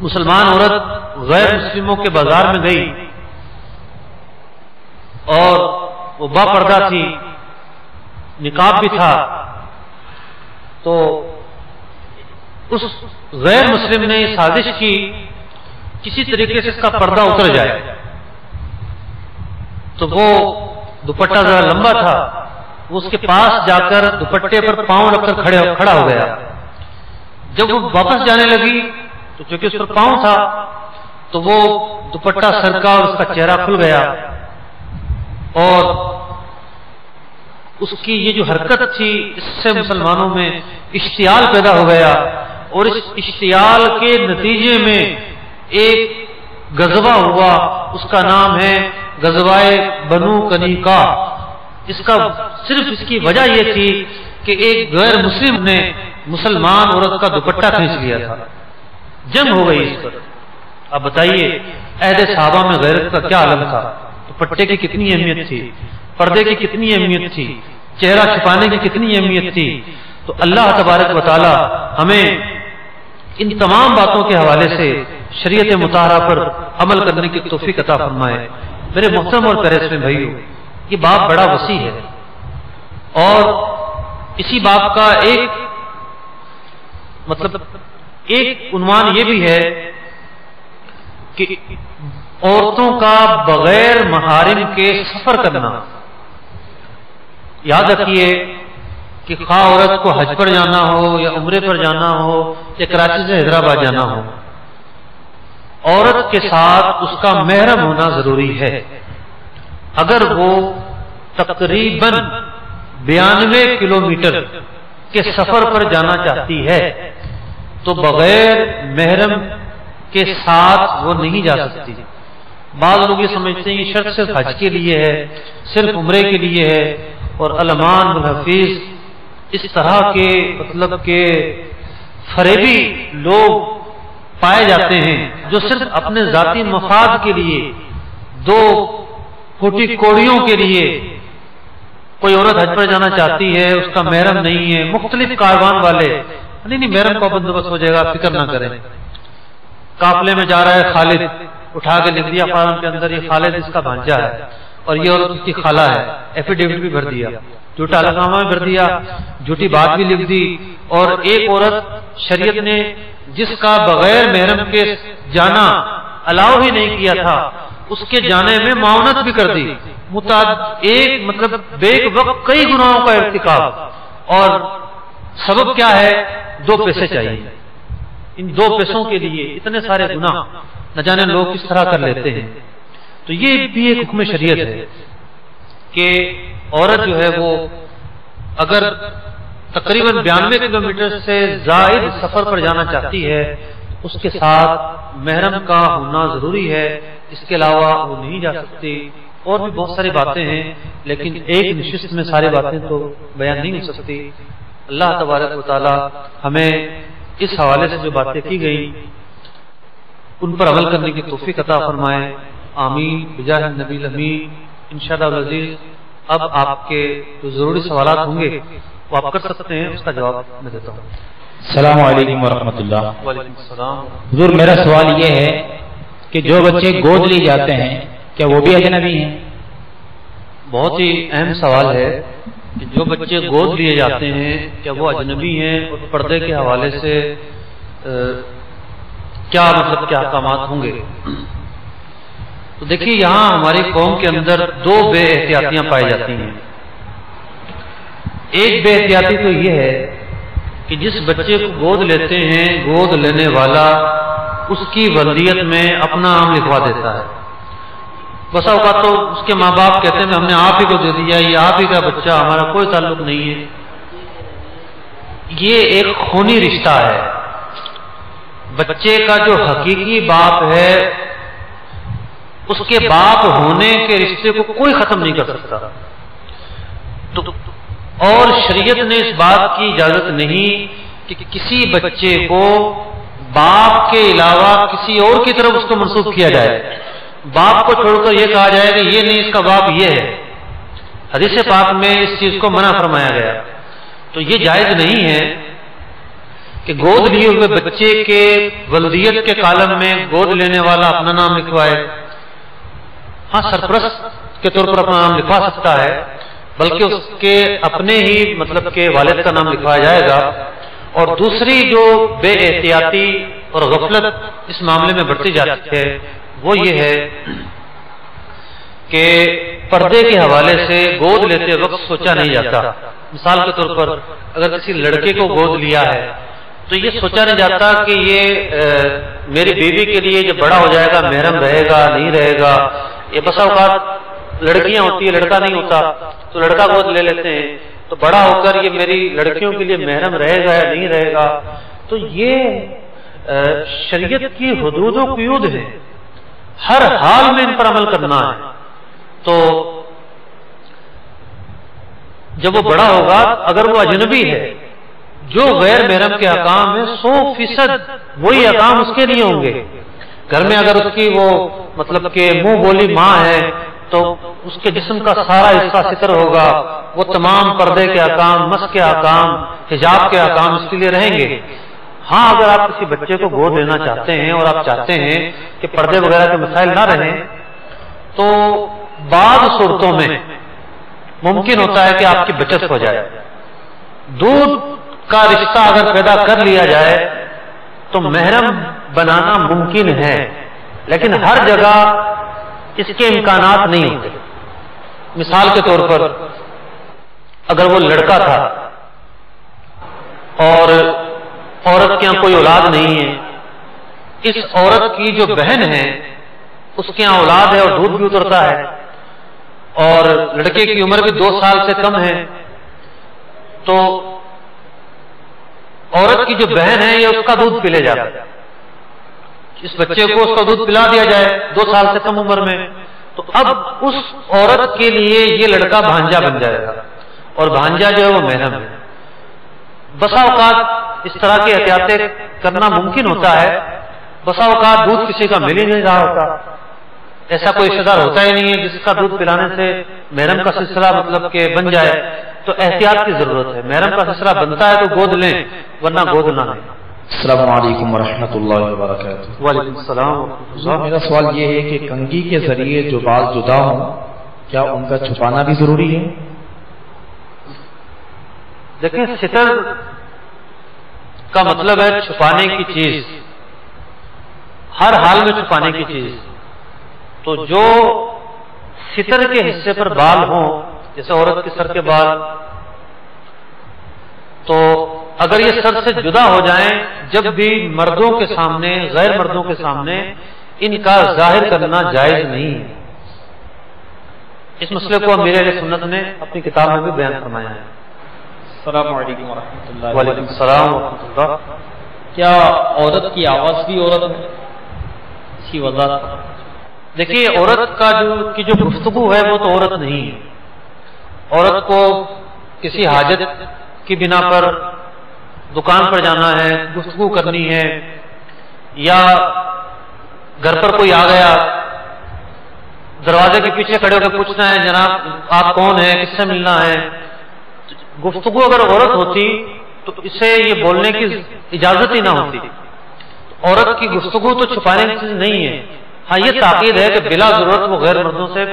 مسلمان عورت غیر مسلموں کے بازار میں گئی اور وہ با پردہ تھی، نقاب بھی تھا، تو اس غیر مسلم نے یہ سازش کی کسی طریقے سے اس کا پردہ اتر جائے، تو وہ دوپٹہ ذرا لمبا تھا، وہ اس کے پاس جا کر دوپٹے پر پاؤں رکھ کر کھڑا ہو گیا۔ جب وہ واپس جانے لگی تو چونکہ اس پر پاؤں تھا تو وہ دوپٹہ سرکا اور اس کا چہرہ کھل گیا، اور اس کی یہ جو حرکت تھی اس سے مسلمانوں میں اشتعال پیدا ہو گیا، اور اس اشتعال کے نتیجے میں ایک غزوہ ہوا، اس کا نام ہے غزوہ بنو کنیکا۔ صرف اس کی وجہ یہ تھی کہ ایک غیر مسلم نے مسلمان عورت کا دوپٹہ کھینچ لیا تھا، جنگ ہو گئی اس پر۔ اب بتائیے عہد صحابہ میں غیرت کا کیا عالم تھا، دوپٹے کی کتنی اہمیت تھی، پردے کی کتنی اہمیت تھی، چہرہ چھپانے کی کتنی اہمیت تھی۔ تو اللہ تبارک و تعالی ہمیں ان تمام باتوں کے حوالے سے شریعت مطہرہ پر عمل کرنے کی توفیق عطا فرمائے۔ میرے محترم اور پیارے اسلامی بھائیو، یہ باب بڑا وسیع ہے، اور اسی باب کا ایک عنوان یہ بھی ہے کہ عورتوں کا بغیر محارم کے سفر کرنا۔ یاد رکھیے کہ خواہ عورت کو حج پر جانا ہو یا عمرے پر جانا ہو یا کراچی سے حیدرآباد جانا ہو، عورت کے ساتھ اس کا محرم ہونا ضروری ہے۔ اگر وہ تقریباً 92 کلومیٹر کے سفر پر جانا چاہتی ہے تو بغیر محرم کے ساتھ وہ نہیں جا سکتی. بعض لوگ یہ سمجھتے ہیں یہ شرط صرف حج کے لیے ہے، صرف عمرے کے لیے ہے، اور علمان والحفیظ اس طرح کے مطلب کہ فریبی لوگ پائے جاتے ہیں جو صرف اپنے ذاتی مفاد کے لیے، دو پھوٹی کوڑیوں کے لیے کوئی عورت حج پر جانا چاہتی ہے، اس کا محرم نہیں ہے، مختلف کاروان والے نہیں محرم کا بندوبست ہو جائے گا، فکر نہ کریں. قافلے میں جا رہا ہے خالد، اٹھا کے لکھ دیا فارم کے اندر یہ خالد اس کا بھانجا ہے اور یہ عورت اس کی خالہ ہے، ایفیڈیوٹ بھی بھر دیا، جھوٹا الگنامہ بھی بھر دیا، جھوٹی بات بھی لکھ دی. اور ایک عورت شریعت نے جس کا بغیر محرم کے جانا الاؤ ہی نہیں کیا تھا، اس کے جانے میں معاونت بھی کر دی. ایک مطلب بیک وقت کئی گناہوں کا ارتکاب، اور سبب کیا ہے؟ 2 پیسے چاہیے. ان 2 پیسوں کے لیے اتنے سارے گناہ نہ جانے لوگ کس طرح کر لیتے ہیں. تو یہ بھی ایک حکم شریعت ہے کہ عورت جو ہے وہ اگر تقریباً 92 کلومیٹر سے زائد سفر پر جانا چاہتی ہے اس کے ساتھ محرم کا ہونا ضروری ہے، اس کے علاوہ وہ نہیں جا سکتی. اور بھی بہت ساری باتیں ہیں لیکن ایک نشست میں ساری باتیں تو بیان نہیں ہو سکتی. اللہ تبارک و تعالی ہمیں اس حوالے سے جو باتیں کی گئی ان پر عمل کرنے کی توفیق عطا فرمائے. آمین بجاہ النبی الامین. انشاءاللہ العزیز اب آپ کے جو ضروری سوالات ہوں گے وہ آپ کر سکتے ہیں، اس کا جواب میں دیتا ہوں. السلام علیکم ورحمۃ اللہ. وعلیکم السلام. حضور میرا سوال یہ ہے کہ جو بچے گود لیے جاتے ہیں کیا وہ بھی اجنبی ہیں؟ بہت ہی اہم سوال ہے کہ جو بچے گود لیے جاتے ہیں کیا وہ اجنبی ہیں، اور پردے کے حوالے سے کیا مطلب کیا احکامات ہوں گے. تو دیکھیے یہاں ہماری قوم کے اندر 2 بے احتیاطیاں پائی جاتی ہیں. ایک بے احتیاطی تو یہ ہے کہ جس بچے کو گود لیتے ہیں گود لینے والا اس کی ولدیت میں اپنا نام لکھوا دیتا ہے. بسا اوقات تو اس کے ماں باپ کہتے ہیں ہم نے آپ ہی کو دے دیا، یہ آپ ہی کا بچہ، ہمارا کوئی تعلق نہیں ہے. یہ ایک خونی رشتہ ہے. بچے کا جو حقیقی باپ ہے اس کے باپ ہونے کے رشتے کو کوئی ختم نہیں کر سکتا. اور شریعت نے اس بات کی اجازت نہیں کہ کسی بچے کو باپ کے علاوہ کسی اور کی طرف اس کو منسوب کیا جائے. باپ کو چھوڑ کر یہ کہا جائے کہ یہ نہیں اس کا باپ یہ ہے. حدیث پاک میں اس چیز کو منع فرمایا گیا. تو یہ جائز نہیں ہے کہ گود لیے ہوئے بچے کے ولدیت کے کالم میں گود لینے والا اپنا نام لکھوائے. ہاں سرپرست کے طور پر اپنا نام لکھوا سکتا ہے، بلکہ اس کے اپنے ہی مطلب کہ والد کا نام لکھوایا جائے گا. اور دوسری جو بے احتیاطی اور غفلت اس معاملے میں بڑھتی جاتی ہے وہ یہ ہے کہ پردے کے حوالے سے گود لیتے وقت سوچا نہیں جاتا. مثال کے طور پر اگر کسی لڑکے کو گود لیا ہے تو یہ سوچا نہیں جاتا کہ یہ میری بیوی کے لیے جب بڑا ہو جائے گا محرم رہے گا نہیں رہے گا. یہ بسا اوقات لڑکیاں ہوتی ہے، لڑکا نہیں ہوتا تو لڑکا گود لے لیتے ہیں، تو بڑا ہو کر یہ میری لڑکیوں کے لیے محرم رہے گا یا نہیں رہے گا. تو یہ شریعت کی حدود و قیود ہے، ہر حال میں ان پر عمل کرنا ہے. تو جب وہ بڑا ہوگا اگر وہ اجنبی ہے جو غیر محرم کے احکام ہیں 100% وہی احکام اس کے لیے ہوں گے. گھر میں اگر اس کی وہ مطلب کہ منہ بولی ماں ہے تو اس کے جسم کا سارا حصہ ستر ہوگا، وہ تمام پردے کے احکام، مس کے احکام، حجاب کے احکام اس کے لیے رہیں گے. ہاں اگر آپ کسی بچے کو گود لینا چاہتے ہیں اور آپ چاہتے ہیں کہ پردے وغیرہ کے مسائل نہ رہیں تو بعض صورتوں میں ممکن ہوتا ہے کہ آپ کی بچت ہو جائے. دودھ کا رشتہ اگر پیدا کر لیا جائے تو محرم بنانا ممکن ہے، لیکن ہر جگہ اس کے امکانات نہیں ہوتے. مثال کے طور پر اگر وہ لڑکا تھا اور عورت کے یہاں کوئی اولاد نہیں ہے، اس عورت کی جو بہن ہے اس کے یہاں اولاد ہے اور دودھ بھی اترتا ہے، اور لڑکے کی عمر بھی 2 سال سے کم ہے، تو عورت کی جو بہن ہے یہ اس کا دودھ پی لے جاتا ہے، اس بچے کو اس کا دودھ پلا دیا جائے 2 سال سے کم عمر میں، تو اب اس عورت کے لیے یہ لڑکا بھانجا بن جائے گا، اور بھانجا جو ہے وہ محرم ہے۔ بسا اوقات اس طرح کی احتیاطیں کرنا ممکن ہوتا ہے، بسا اوقات دودھ کسی کا مل ہی نہیں رہا ہوتا، ایسا کوئی رشتہ دار ہوتا ہی نہیں ہے جس کا دودھ پلانے سے محرم کا سلسلہ مطلب کہ بن جائے، تو احتیاط کی ضرورت ہے۔ محرم کا سلسلہ بنتا ہے تو گود لیں، ورنہ گود نہ لیں۔ السلام علیکم ورحمۃ اللہ وبرکاتہ۔ وعلیکم السلام۔ میرا سوال یہ ہے کہ کنگھی کے ذریعے جو بال جدا ہوں کیا ان کا چھپانا بھی ضروری ہے؟ دیکھیں، ستر کا مطلب ہے چھپانے کی چیز، ہر حال میں چھپانے کی چیز۔ تو جو ستر کے حصے پر بال ہوں، جیسے عورت کے سر کے بال، تو اگر یہ سر سے جدا ہو جائیں، جب بھی مردوں کے سامنے، غیر مردوں کے سامنے ان کا ظاہر کرنا جائز نہیں ہے۔ اس مسئلے کو امیر اہل سنت نے اپنی کتاب میں بھی بیان فرمایا ہے۔ السلام علیکم ورحمۃ اللہ۔ وعلیکم السلام ورحمۃ اللہ۔ کیا عورت کی آواز بھی عورت ہے؟ اس کی وضاحت۔ دیکھیے، عورت کا جو گفتگو ہے وہ تو عورت نہیں ہے۔ عورت کو کسی حاجت کی بنا پر دکان پر جانا ہے، گفتگو کرنی ہے، یا گھر پر کوئی آ گیا، دروازے کے پیچھے کھڑے ہو کے پوچھنا ہے جناب آپ کون ہیں، کس سے ملنا ہے۔ گفتگو اگر عورت ہوتی تو اسے یہ بولنے کی اجازت ہی نہ ہوتی۔ عورت کی گفتگو تو چھپانے کی چیز نہیں ہے۔ ہاں، یہ تاکید ہے کہ بلا ضرورت وہ غیر مردوں سے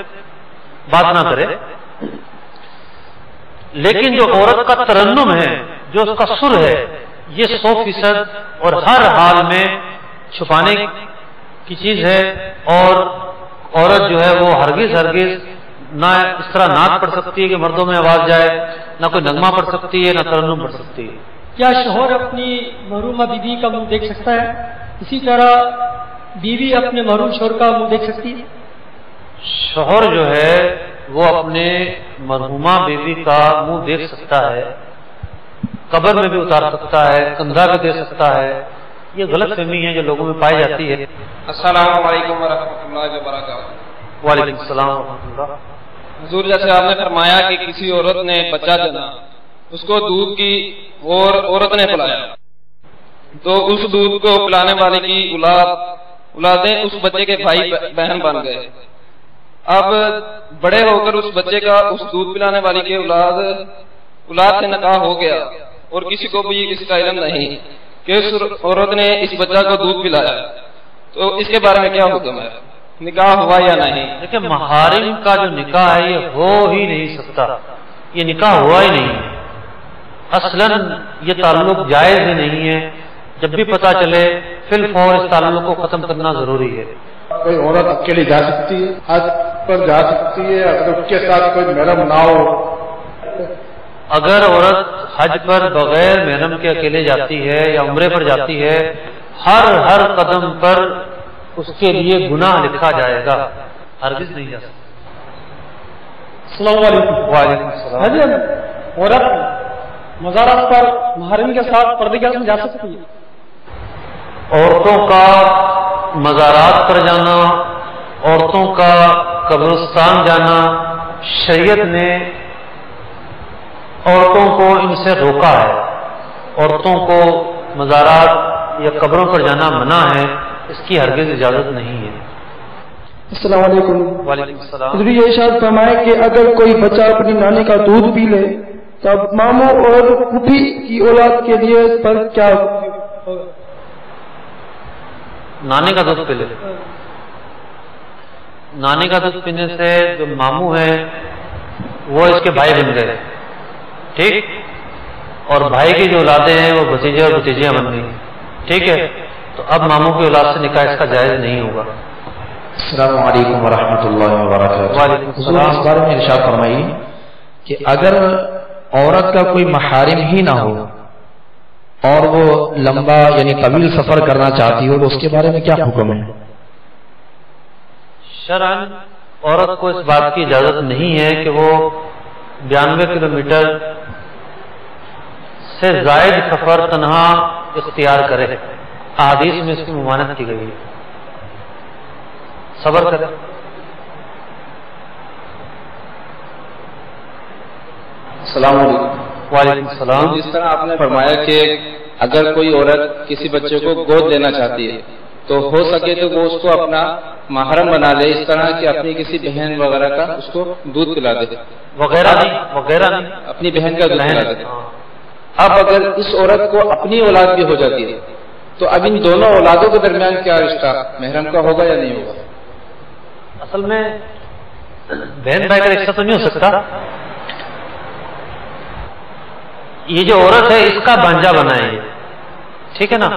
بات نہ کرے، لیکن جو عورت کا ترنم ہے، جو اس کا سر ہے، یہ 100% اور ہر حال میں چھپانے کی چیز ہے، اور عورت جو ہے وہ ہرگز نہ اس طرح نعت پڑھ سکتی ہے کہ مردوں میں آواز جائے، نہ کوئی نغمہ پڑھ سکتی ہے، نہ ترنم پڑھ سکتی ہے۔ کیا شوہر اپنی محرومہ بیوی کا منہ دیکھ سکتا ہے؟ اسی طرح بیوی اپنے محروم شوہر کا منہ دیکھ سکتی ہے؟ شوہر جو ہے وہ اپنے مرحومہ بیوی کا منہ دیکھ سکتا ہے، قبر میں بھی اتار سکتا ہے، کندھا بھی دے سکتا ہے۔ یہ غلط فہمی ہے جو لوگوں میں پائی جاتی ہے۔ السلام علیکم ورحمۃ اللہ وبرکاتہ۔ وعلیکم السلام ورحمۃ اللہ۔ حضور، جیسے آپ نے فرمایا کہ کسی عورت نے بچہ جنا، اس کو دودھ کی اور عورت نے پلایا، تو اس دودھ کو پلانے والے کی اولادیں اس بچے کے بھائی بہن بن گئے۔ اب بڑے ہو کر اس بچے کا اس دودھ پلانے والی کی اولاد سے نکاح ہو گیا، اور کسی کو بھی اس کا علم نہیں کہ اس عورت نے اس بچہ کو دودھ پلایا، تو اس کے بارے میں کیا حکم ہے؟ نکاح ہوا یا نہیں؟ دیکھیں، محارم کا جو نکاح ہے یہ ہو ہی نہیں سکتا، یہ نکاح ہوا ہی نہیں ہے، اصلاً یہ تعلق جائز ہی نہیں ہے۔ جب بھی پتہ چلے فی الفور اس تعلق کو ختم کرنا ضروری ہے۔ کوئی عورت اکیلی جا سکتی ہے، حج پر جا سکتی ہے اگر اس کے ساتھ کوئی محرم نہ ہو؟ اگر عورت حج پر بغیر محرم کے اکیلے جاتی ہے یا عمرے پر جاتی ہے، ہر قدم پر اس کے لیے گناہ لکھا جائے گا، ہرگز نہیں جا سکتا۔ السلام علیکم۔ وعلیکم السلام۔ حضرت، عورت مزارات پر محرم کے ساتھ پردے کے ساتھ جا سکتی ہے؟ عورتوں کا مزارات پر جانا، عورتوں کا قبرستان جانا، شریعت نے عورتوں کو ان سے روکا ہے۔ عورتوں کو مزارات یا قبروں پر جانا منع ہے، اس کی ہرگز اجازت نہیں ہے۔ السلام علیکم۔ وعلیکم السلام۔ حضور یہ ارشاد فرمائے کہ اگر کوئی بچہ اپنی نانی کا دودھ پی لے تو اب ماموں اور پھوپھی کی اولاد کے لیے اس پر کیا؟ نانی کا دودھ پی لے، نانی کا دودھ پینے سے جو ماموں ہیں وہ اس کے بھائی بن گئے، ٹھیک، اور بھائی کی جو اولادیں ہیں وہ بھتیجے اور بھتیجیاں بن گئی، ٹھیک ہے، تو اب ماموں کی اولاد سے نکاح اس کا جائز نہیں ہوگا۔ السلام علیکم ورحمۃ اللہ وبرکاتہ۔ وعلیکم السلام۔ حضور، اس بارے میں ارشاد فرمائیے کہ اگر عورت کا کوئی محارم ہی نہ ہو اور وہ لمبا یعنی طویل سفر کرنا چاہتی ہو تو اس کے بارے میں کیا حکم ہے؟ شرعاً عورت کو اس بات کی اجازت نہیں ہے کہ وہ 92 کلومیٹر سے زائد سفر تنہا اختیار کرے، احادیث میں اس کی ممانعت کی گئی ہے، صبر کرے۔ السلام علیکم۔ وعلیکم السلام۔ جس طرح آپ نے فرمایا کہ اگر کوئی عورت کسی بچے کو گود لینا چاہتی ہے تو ہو سکے تو وہ اس کو اپنا محرم بنا لے، اس طرح کہ اپنی کسی بہن وغیرہ کا اس کو دودھ پلا دے، وغیرہ نہیں، اپنی بہن کا دودھ پلا دے۔ اب اگر اس عورت کو اپنی اولاد بھی ہو جاتی ہے تو اب ان دونوں اولادوں کے درمیان کیا رشتہ محرم کا ہوگا یا نہیں ہوگا؟ اصل میں بہن بھائی کا رشتہ تو نہیں ہو سکتا، یہ جو عورت ہے اس کا بانجا بنا ہے، ٹھیک ہے نا۔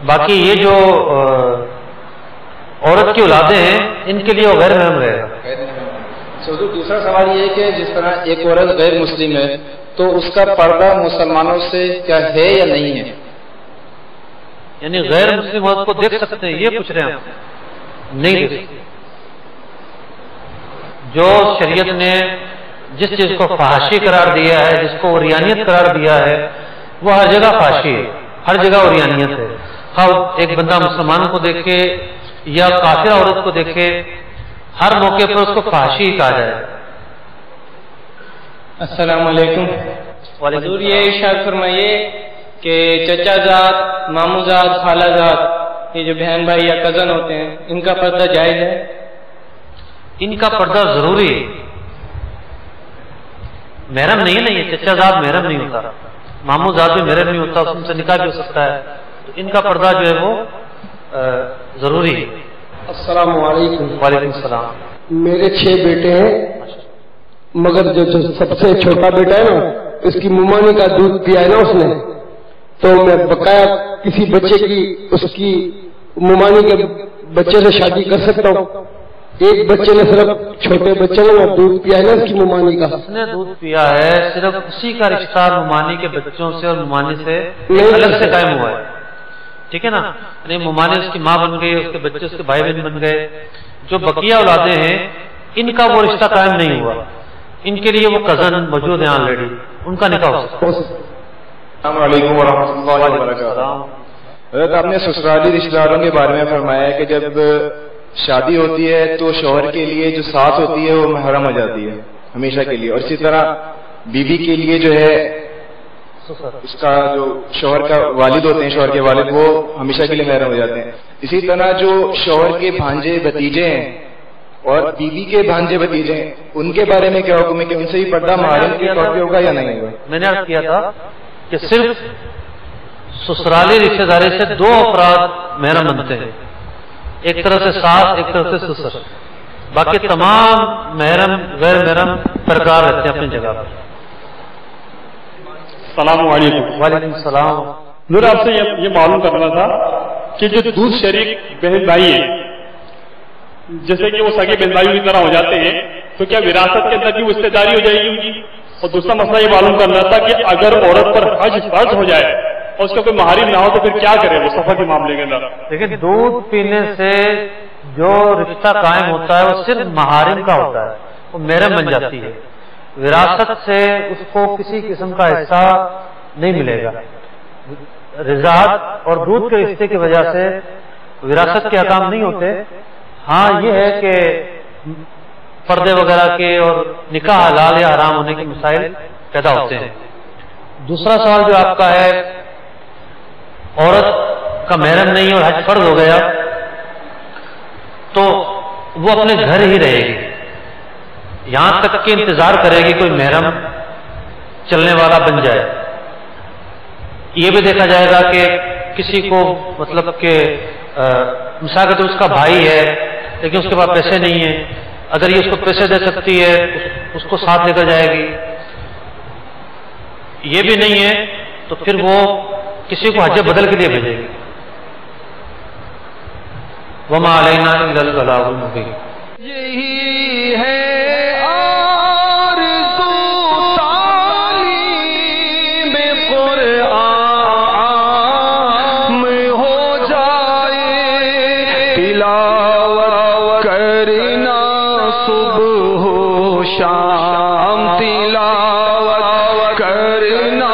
باقی یہ جو عورت کی اولادیں ہیں ان کے لیے وہ غیر محرم رہے گا۔ دوسرا سوال یہ ہے کہ جس طرح ایک عورت غیر مسلم ہے تو اس کا پردہ مسلمانوں سے کیا ہے یا نہیں ہے؟ یعنی غیر مسلم عورت کو دیکھ سکتے ہیں، یہ پوچھ رہے ہیں آپ؟ نہیں دیکھ سکتے۔ جو شریعت نے جس چیز کو فحاشی قرار دیا ہے، جس کو عریانیت قرار دیا ہے، وہ ہر جگہ فحاشی ہے، ہر جگہ عریانیت ہے۔ ہاں، ایک بندہ مسلمانوں کو دیکھے یا کافر عورت کو دیکھے، ہر موقع پر اس کو فحاشی کہا جائے۔ السلام علیکم۔ حضور یہ ارشاد فرمائیے کہ چچا زاد، مامو زاد، خالہ زاد، یہ جو بہن بھائی یا کزن ہوتے ہیں، ان کا پردہ جائز ہے؟ ان کا پردہ ضروری ہے، محرم نہیں ہے نا، یہ چچا زاد محرم نہیں ہوتا، مامو زاد بھی محرم نہیں ہوتا، اس سے نکاح بھی ہو سکتا ہے، تو ان کا پردہ جو ہے وہ ضروری ہے۔ السلام علیکم۔ وعلیکم السلام۔ میرے 6 بیٹے ہیں، مگر جو سب سے چھوٹا بیٹا ہے نا، اس کی ممانی کا دودھ پیا ہے نا اس نے، تو میں بقایا کسی بچے کی اس کی ممانی کے بچے سے شادی کر سکتا ہوں؟ ایک بچے نے صرف چھوٹے بچے نے دودھ پیا ہے نا اس کی ممانی کا، اس نے دودھ پیا ہے، صرف اسی کا رشتہ ممانی کے بچوں سے اور ممانی سے الگ سے قائم ہوا ہے، ٹھیک ہے نا۔ یعنی ممانی اس کی ماں بن گئی، اس کے بچے اس کے بھائی بہن بن گئے، جو بقیہ اولادیں ہیں ان کا وہ رشتہ قائم نہیں ہوا، ان کے لیے وہ کزن موجود ہیں آلریڈی، ان کا نکاح ہو سکتا ہے۔ السلام علیکم ورحمۃ اللہ وبرکاتہ۔ حضرت آپ نے سسرالی رشتہ داروں کے بارے میں فرمایا کہ جب شادی ہوتی ہے تو شوہر کے لیے جو ساتھ ہوتی ہے وہ محرم ہو جاتی ہے ہمیشہ کے لیے، اور اسی طرح بیوی کے لیے جو ہے اس کا جو شوہر کا والد ہوتے ہیں، شوہر کے والد، وہ ہمیشہ کے لیے محرم ہو جاتے ہیں۔ اسی طرح جو شوہر کے بھانجے بھتیجے ہیں اور بیوی کے بھانجے بھتیجے ہیں، ان کے بارے میں کیا حکم ہے کہ ان سے بھی پردہ محرم کے طور پہ ہوگا یا نہیں ہوگا؟ میں نے عرض کیا تھا کہ صرف سسرالی رشتہ داری سے 2 افراد محرم بنتے ہیں، ایک طرف سے ساس، ایک طرف سے سسر، باقی تمام محرم غیر محرم برقرار رہتے ہیں اپنی جگہ پر۔ السلام علیکم۔ وعلیکم السلام۔ نور، آپ سے یہ معلوم کرنا تھا کہ جو دودھ شریک بہن بھائی ہیں، جیسے کہ وہ سگے بہن بھائی کی طرح ہو جاتے ہیں، تو کیا وراثت کے اندر بھی وہ رشتے داری ہو جائے گی ان کی؟ اور دوسرا مسئلہ یہ معلوم کرنا تھا کہ اگر عورت پر حج فرض ہو جائے اور اس کا کوئی محرم نہ ہو تو پھر کیا کرے وہ سفر کے معاملے کے اندر؟ دیکھیں، دودھ پینے سے جو رشتہ قائم ہوتا ہے وہ صرف محارم کا ہوتا ہے، وہ محرم بن جاتی ہے، وراثت سے اس کو کسی قسم کا حصہ نہیں ملے گا۔ رضاعت اور دودھ کے رشتے کی وجہ سے وراثت کے احکام نہیں ہوتے۔ ہاں یہ ہے کہ پردے وغیرہ کے اور نکاح حلال یا حرام ہونے کے مسائل پیدا ہوتے ہیں۔ دوسرا سوال جو آپ کا ہے، عورت کا محرم نہیں اور حج فرض ہو گیا تو وہ اپنے گھر ہی رہے گی، یہاں تک کہ انتظار کرے گی کوئی محرم چلنے والا بن جائے۔ یہ بھی دیکھا جائے گا کہ کسی کو مطلب کہ مثال کے تو اس کا بھائی ہے لیکن اس کے پاس پیسے نہیں ہیں، اگر یہ اس کو پیسے دے سکتی ہے اس کو ساتھ لے کر جائے گی، یہ بھی نہیں ہے تو پھر وہ کسی کو حج بدل کے لیے بھیجے گی۔ وما علینا الا البلاغ المبین۔ یہی ہے آرزو تعلیم قرآن میں ہو جائے، تلاوت کرنا صبح و شام، تلاوت کرنا